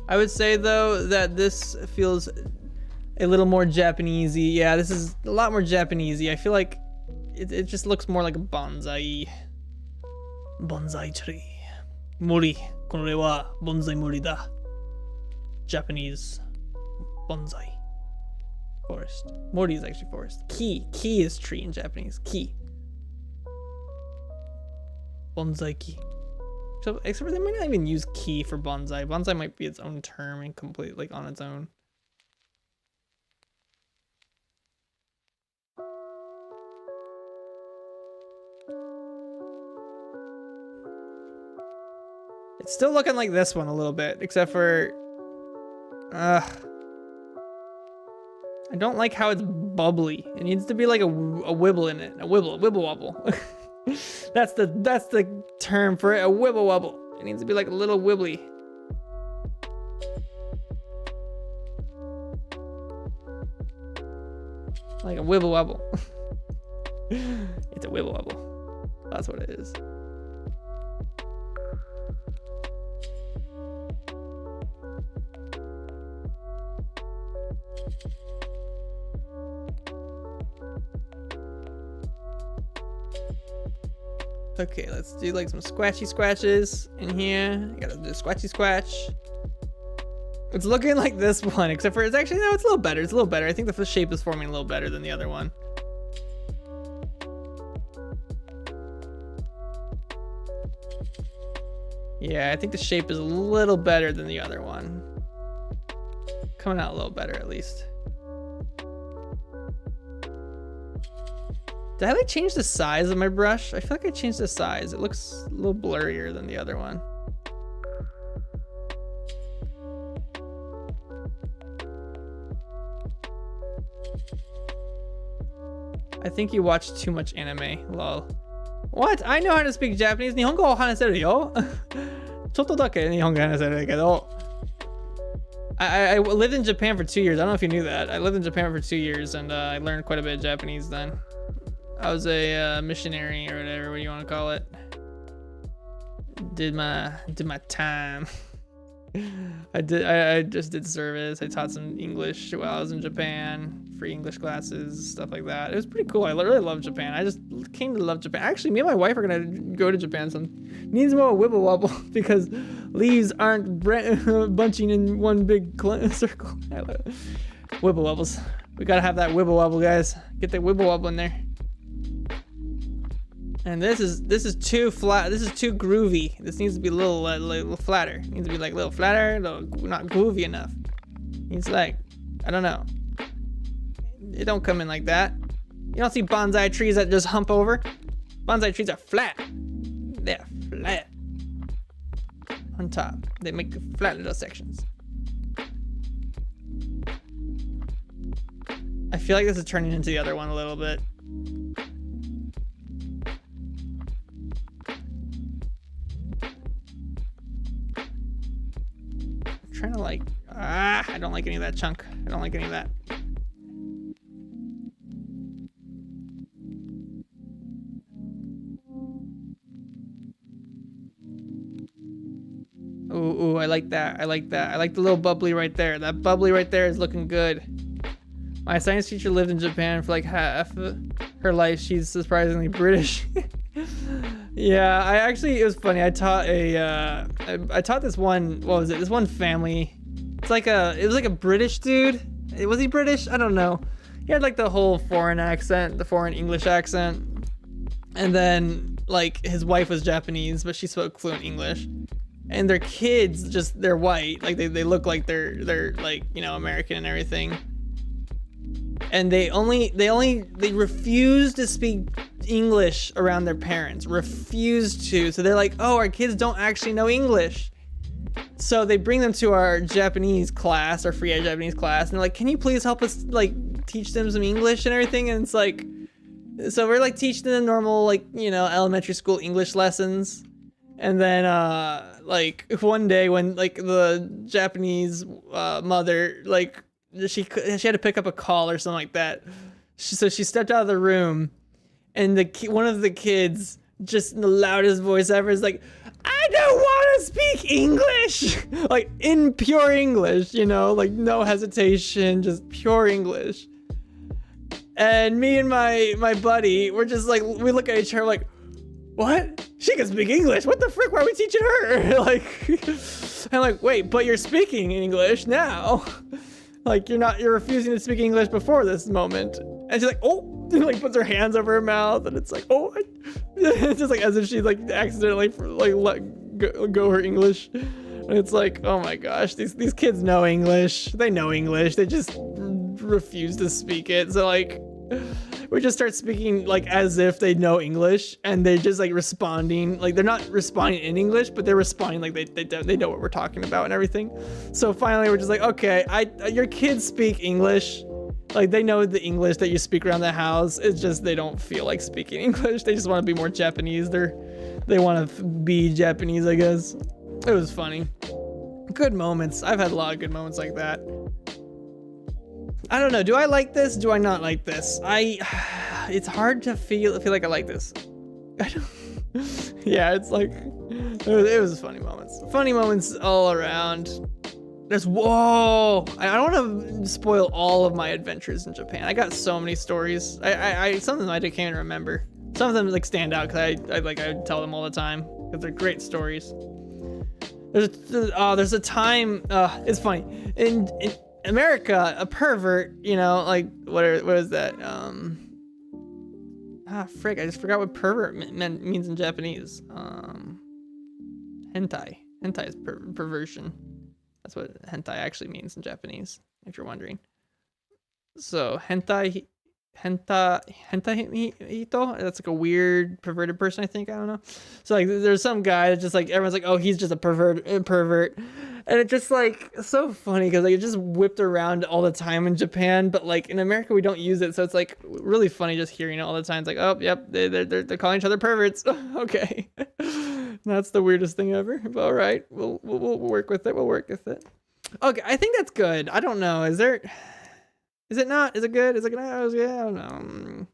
I would say though that this feels a little more Japanesey. Yeah, this is a lot more Japanesey. I feel like it just looks more like a bonsai. Bonsai tree. Mori. Kore wa bonsai mori da. Japanese bonsai. Forest. Mori is actually forest. Ki. Ki is tree in Japanese. Ki. Bonsai ki. So, except for they might not even use ki for bonsai. Bonsai might be its own term and complete like on its own. It's still looking like this one a little bit, except for I don't like how it's bubbly. It needs to be like a wibble in it. A wibble wobble. That's the term for it, a wibble wobble. It needs to be like a little wibbly. Like a wibble wobble. It's a wibble wobble. That's what it is. Okay, let's do like some scratchy scratches in here. I gotta do scratchy scratch. It's looking like this one, except for it's actually, no, it's a little better. It's a little better. I think the shape is forming a little better than the other one. Yeah, I think the shape is a little better than the other one. Coming out a little better at least. Did I like change the size of my brush? I feel like I changed the size. It looks a little blurrier than the other one. I think you watch too much anime, lol. What? I know how to speak Japanese. 日本語を話せるよ。ちょっとだけ日本語話せるけど。I lived in Japan for 2 years. I don't know if you knew that. I lived in Japan for 2 years and I learned quite a bit of Japanese then. I was a missionary or whatever, what do you want to call it? Did my time. I just did service. I taught some English while I was in Japan, free English classes, stuff like that. It was pretty cool. I really love Japan. I just came to love Japan. Actually, me and my wife are gonna go to Japan soon. Needs more wibble wobble because leaves aren't bunching in one big circle. Wibble wobbles. We gotta have that wibble wobble, guys. Get that wibble wobble in there. And this is too flat. This is too groovy. This needs to be a little flatter. It needs to be like a little flatter, not groovy enough. It's like, I don't know. It don't come in like that. You don't see bonsai trees that just hump over. Bonsai trees are flat. They're flat. On top, they make flat little sections. I feel like this is turning into the other one a little bit. Trying to like, I don't like any of that chunk. I don't like any of that. Ooh, I like that. I like that. I like the little bubbly right there. That bubbly right there is looking good. My science teacher lived in Japan for like half her life. She's surprisingly British. Yeah, it was funny. I taught this one, what was it? This one family. It was like a British dude. Was he British? I don't know. He had like the whole foreign accent, the foreign English accent. And then like his wife was Japanese, but she spoke fluent English. And their kids they're white. Like they look like they're like, you know, American and everything. And they refuse to speak English around their parents, refuse to. So they're like, oh, our kids don't actually know English. So they bring them to our Japanese class, our free Japanese class, and they're like, can you please help us like teach them some English and everything? And it's like, so we're like teaching them normal, like, you know, elementary school English lessons. And then like one day when like the Japanese mother, like she had to pick up a call or something like that. So she stepped out of the room, and one of the kids, just in the loudest voice ever, is like, I don't want to speak English. Like in pure English, you know, like no hesitation, just pure English. And me and my buddy, we're just like, we look at each other like, what? She can speak English. What the frick? Why are we teaching her? Like, I'm like, wait, but you're speaking English now. Like you're refusing to speak English before this moment. And she's like, oh, and like puts her hands over her mouth, and it's like, oh, it's just like as if she like accidentally like let go her English. And it's like, oh my gosh, these kids know English. They know English. They just refuse to speak it. So like, we just start speaking like as if they know English, and they're just like responding, like they're not responding in English, but they're responding like they know what we're talking about and everything. So finally we're just like, okay, your kids speak English, like they know the English that you speak around the house. It's just they don't feel like speaking English. They just want to be more Japanese. They want to be Japanese, I guess. It was funny. Good moments. I've had a lot of good moments like that. I don't know. Do I like this? Do I not like this? It's hard to feel like I like this. I don't. Yeah, it's like it was funny moments. Funny moments all around. Whoa! I don't want to spoil all of my adventures in Japan. I got so many stories. Some of them I can't even remember. Some of them like stand out because I tell them all the time because they're great stories. There's a time. It's funny in America, a pervert, you know, like what is that? Frick, I just forgot what pervert means in Japanese. Hentai. Hentai is perversion. That's what hentai actually means in Japanese, if you're wondering. So hentai hito, that's like a weird perverted person, I think. I don't know. So like there's some guy that just like everyone's like, oh, he's just a pervert, and it's just like so funny because like it's just whipped around all the time in Japan, but like in America we don't use it, so it's like really funny just hearing it all the time. It's like, oh yep, they're calling each other perverts. Okay. That's the weirdest thing ever, but all right, we'll work with it. Okay, I think that's good. I don't know, is it not? Is it good? Is it good? Yeah, I don't know.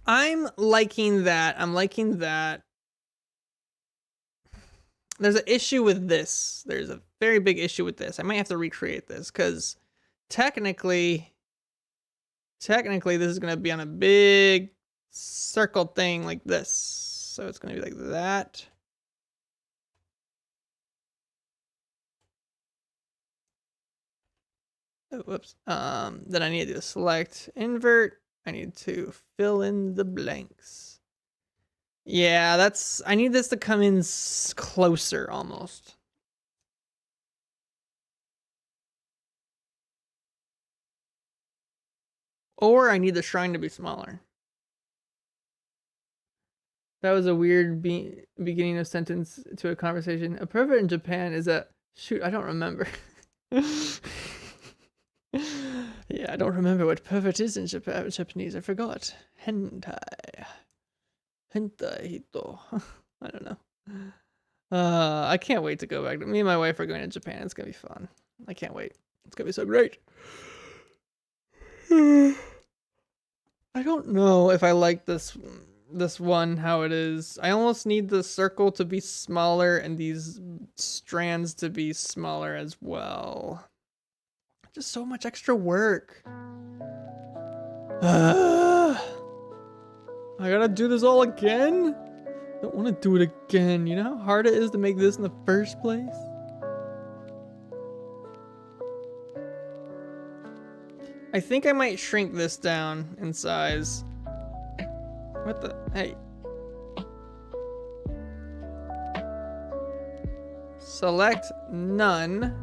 I'm liking that. There's an issue with this. There's a very big issue with this. I might have to recreate this because technically this is going to be on a big circle thing like this. So it's going to be like that. Oh, whoops. Then I need to select invert. I need to fill in the blanks. Yeah, I need this to come in closer almost. Or I need the shrine to be smaller. That was a weird beginning of sentence to a conversation. A pervert in Japan is a... Shoot, I don't remember. Yeah, I don't remember what pervert is in Japanese. I forgot. Hentai hito. I don't know. I can't wait to go back. Me and my wife are going to Japan. It's gonna be fun. I can't wait. It's gonna be so great. I don't know if I like this one how it is. I almost need the circle to be smaller and these strands to be smaller as well. Just so much extra work. I gotta do this all again? I don't want to do it again. You know how hard it is to make this in the first place? I think I might shrink this down in size. What the? Hey. Select none.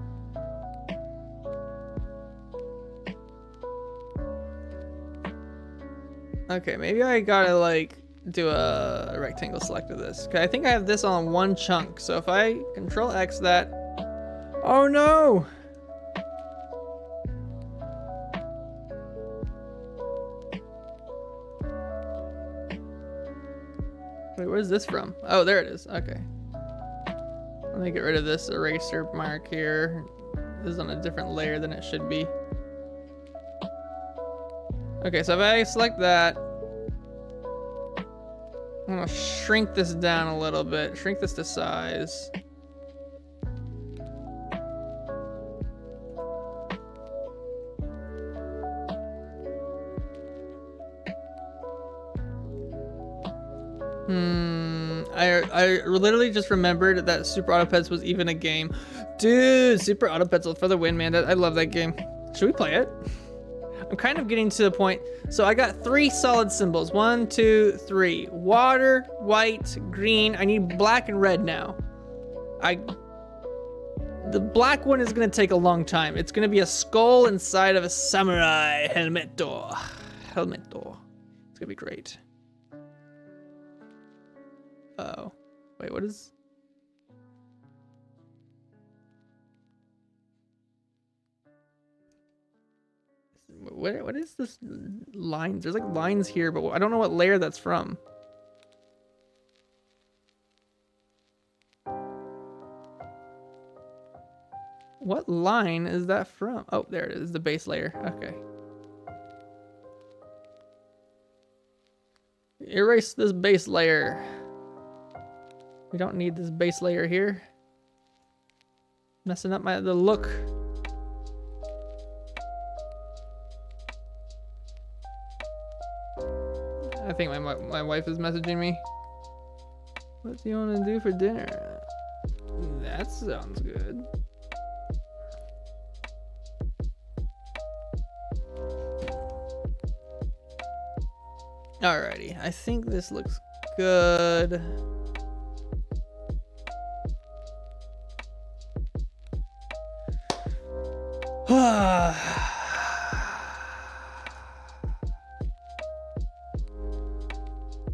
Okay, maybe I gotta like do a rectangle select of this. Okay, I think I have this on one chunk. So if I control X that, oh no! Wait, where's this from? Oh, there it is. Okay. Let me get rid of this eraser mark here. This is on a different layer than it should be. Okay, so if I select that, I'm gonna shrink this down a little bit. Shrink this to size. I literally just remembered that Super Auto Pets was even a game. Dude, Super Auto Pets for the win, man. I love that game. Should we play it? I'm kind of getting to the point. So I got 3 solid symbols. 1, 2, 3. Water, white, green. I need black and red now. The black one is gonna take a long time. It's gonna be a skull inside of a samurai helmetto. Helmetto. It's gonna be great. Uh-oh. Wait, what is... What is this lines? There's like lines here, but I don't know what layer that's from. What line is that from? Oh, there it is, the base layer. Okay. Erase this base layer. We don't need this base layer here. Messing up the look. I think my wife is messaging me. What do you want to do for dinner? That sounds good. Alrighty, I think this looks good.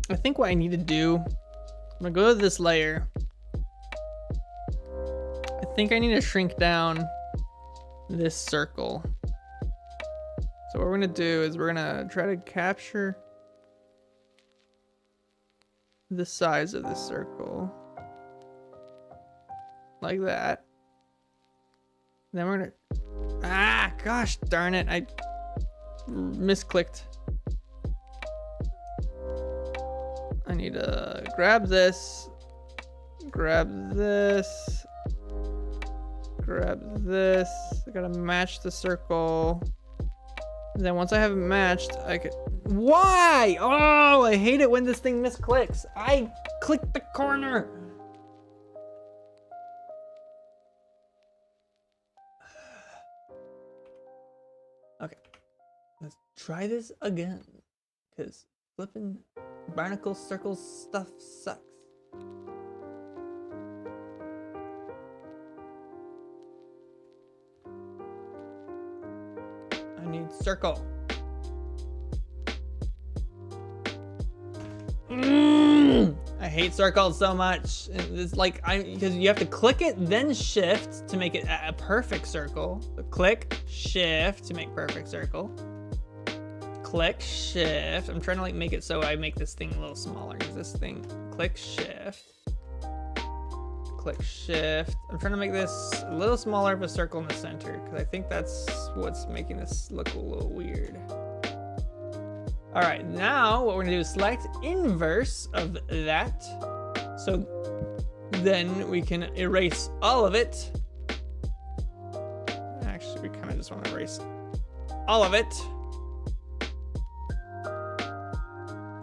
I think what I need to do, I'm gonna go to this layer. I think I need to shrink down this circle. So what we're gonna do is we're gonna try to capture the size of this circle. Like that. Then we're gonna, ah, gosh darn it, I misclicked. I need to grab this, grab this, grab this. I gotta match the circle. And then once I have it matched, I could, why? Oh, I hate it when this thing misclicks. I clicked the corner. Okay, let's try this again, because flipping barnacle circle stuff sucks. I need circle. I hate circles so much. It's like, because you have to click it, then shift to make it a perfect circle. So click, shift to make perfect circle. Click, shift. I'm trying to like make it so I make this thing a little smaller, because this thing, click, shift. Click, shift. I'm trying to make this a little smaller of a circle in the center, because I think that's what's making this look a little weird. All right, now what we're gonna do is select inverse of that. So then we can erase all of it. Actually, we kind of just want to erase all of it.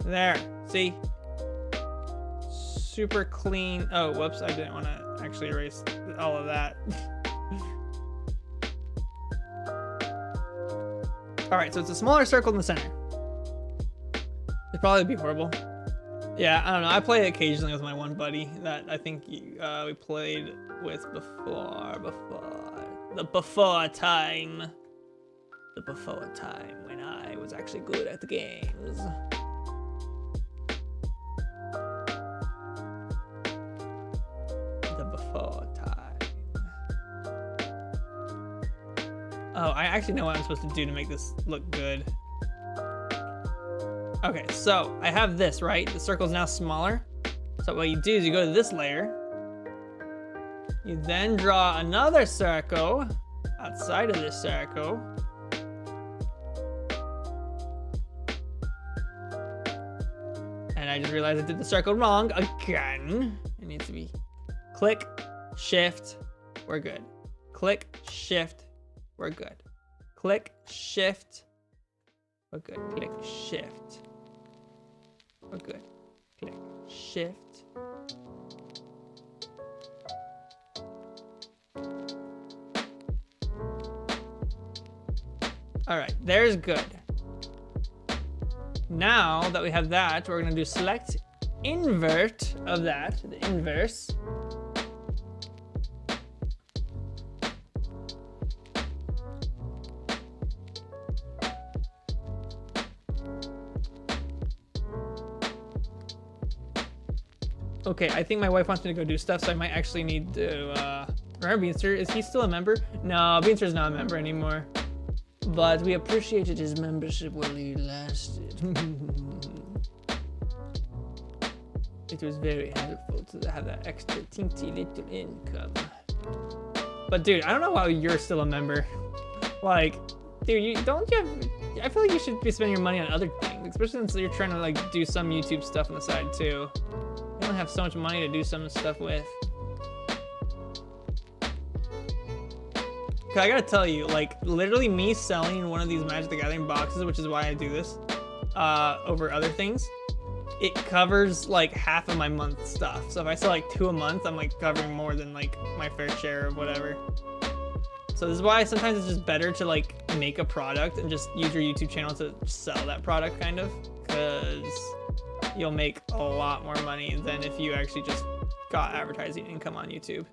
There, see? Super clean. Oh, whoops, I didn't want to actually erase all of that. All right, so it's a smaller circle in the center. It'd probably be horrible. Yeah, I don't know. I play it occasionally with my one buddy that I think we played with before the before time when I was actually good at the games. Oh, I actually know what I'm supposed to do to make this look good. Okay, so I have this, right? The circle is now smaller. So what you do is you go to this layer. You then draw another circle outside of this circle. And I just realized I did the circle wrong again. It needs to be click, shift, we're good. Click, shift, we're good. Click, shift, we're good. Click, shift, we're good. Click, shift. All right, there's good. Now that we have that, we're gonna do select invert of that, the inverse. Okay, I think my wife wants me to go do stuff, so I might actually need to, remember Beanster? Is he still a member? No, Beanster's not a member anymore. But we appreciated his membership while he lasted. It was very helpful to have that extra teensy little income. But dude, I don't know why you're still a member. Like, dude, I feel like you should be spending your money on other things, especially since you're trying to like do some YouTube stuff on the side too. You only have so much money to do some stuff with. I gotta tell you, like, literally me selling one of these Magic the Gathering boxes, which is why I do this, over other things, it covers like half of my month stuff. So if I sell like 2 a month, I'm like covering more than like my fair share of whatever. So this is why sometimes it's just better to like make a product and just use your YouTube channel to sell that product, kind of, because you'll make a lot more money than if you actually just got advertising income on YouTube.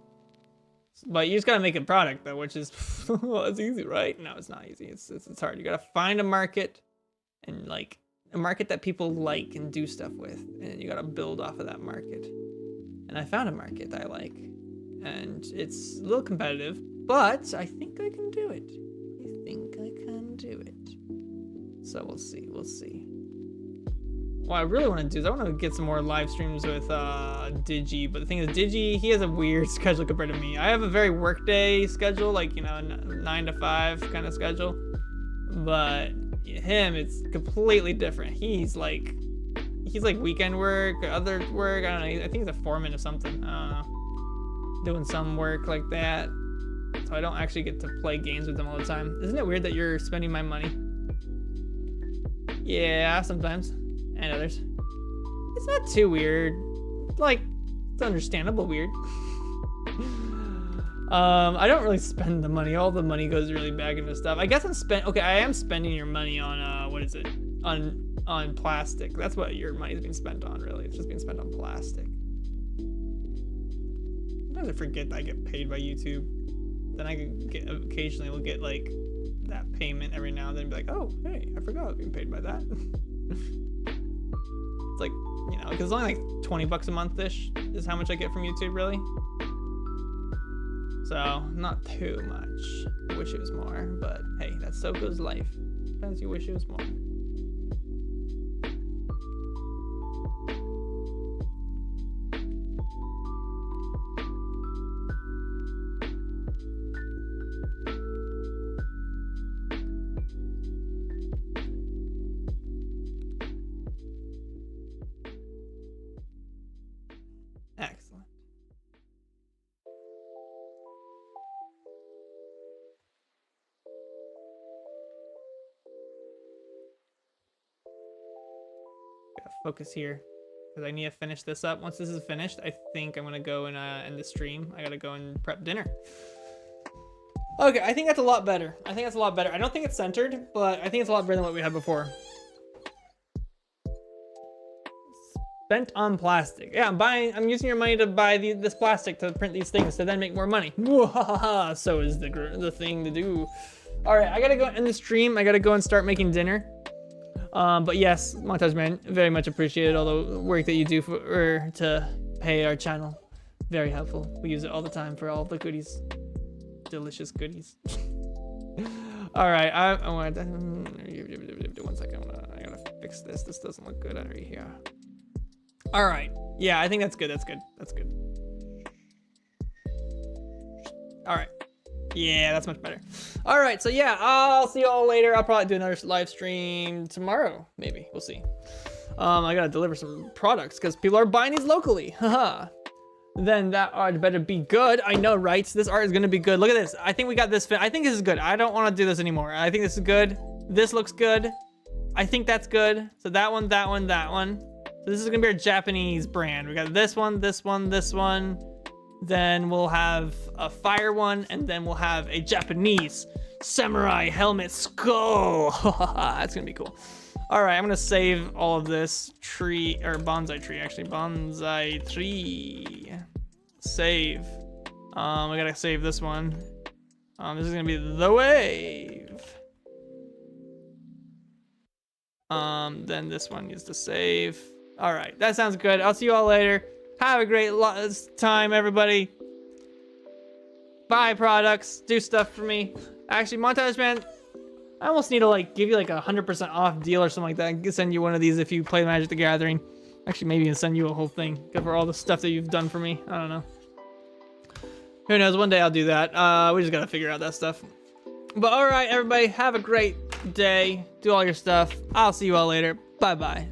But you just gotta make a product though, which is, well, it's easy, right? No, it's not easy. It's hard. You gotta find a market, and like a market that people like and do stuff with, and you gotta build off of that market. And I found a market that I like, and it's a little competitive, but I think I can do it. I think I can do it. So we'll see. We'll see. What I really want to do is I want to get some more live streams with Digi, but the thing is, Digi, he has a weird schedule compared to me. I have a very workday schedule, like, you know, 9 to 5 kind of schedule, but him, it's completely different. He's like weekend work, other work, I don't know, I think he's a foreman or something, I don't know, doing some work like that, so I don't actually get to play games with him all the time. Isn't it weird that you're spending my money? Yeah, sometimes. And others. It's not too weird. Like, it's understandable weird. I don't really spend the money. All the money goes really back into stuff. I guess I am spending your money on what is it? On plastic. That's what your money's being spent on, really. It's just being spent on plastic. Sometimes I forget that I get paid by YouTube. Then I occasionally will get like that payment every now and then, be like, oh, hey, I forgot I was being paid by that. It's like, you know, because it's only like 20 bucks a month-ish is how much I get from YouTube, really. So, not too much. I wish it was more, but hey, that's so goes life. Sometimes you wish it was more. Focus here, because I need to finish this up. Once this is finished, I think I'm gonna go and end the stream. I gotta go and prep dinner. Okay, I think that's a lot better. I think that's a lot better. I don't think it's centered, but I think it's a lot better than what we had before. Spent on plastic. Yeah, I'm using your money to buy this plastic to print these things to then make more money. So is the thing to do. All right, I gotta go end the stream. I gotta go and start making dinner. But yes, Montage Man, very much appreciated all the work that you do to pay our channel. Very helpful. We use it all the time for all the goodies. Delicious goodies. All right, one second. I gotta fix this. This doesn't look good right here. All right. Yeah, I think that's good. That's good. That's good. All right. Yeah, that's much better. All right, so yeah, I'll see you all later. I'll probably do another live stream tomorrow, maybe. We'll see. I gotta deliver some products because people are buying these locally. Haha. Then that art better be good. I know, right? This art is gonna be good. Look at this. I think we got this fit. I think this is good. I don't want to do this anymore. I think this is good. This looks good. I think that's good. So that one, that one, that one. So this is gonna be our Japanese brand. We got this one, this one, this one. Then we'll have a fire one, and then we'll have a Japanese samurai helmet skull. That's gonna be cool. All right, I'm gonna save all of this tree, or bonsai tree, actually. Bonsai tree. Save. I gotta save this one. This is gonna be the wave. Then this one needs to save. All right, that sounds good. I'll see you all later. Have a great time, everybody. Buy products, do stuff for me. Actually, Montage Man, I almost need to like give you like 100% off deal or something like that. I can send you one of these if you play Magic the Gathering. Actually, maybe even send you a whole thing for all the stuff that you've done for me. I don't know. Who knows? One day I'll do that. We just gotta figure out that stuff. But all right, everybody, have a great day. Do all your stuff. I'll see you all later. Bye-bye.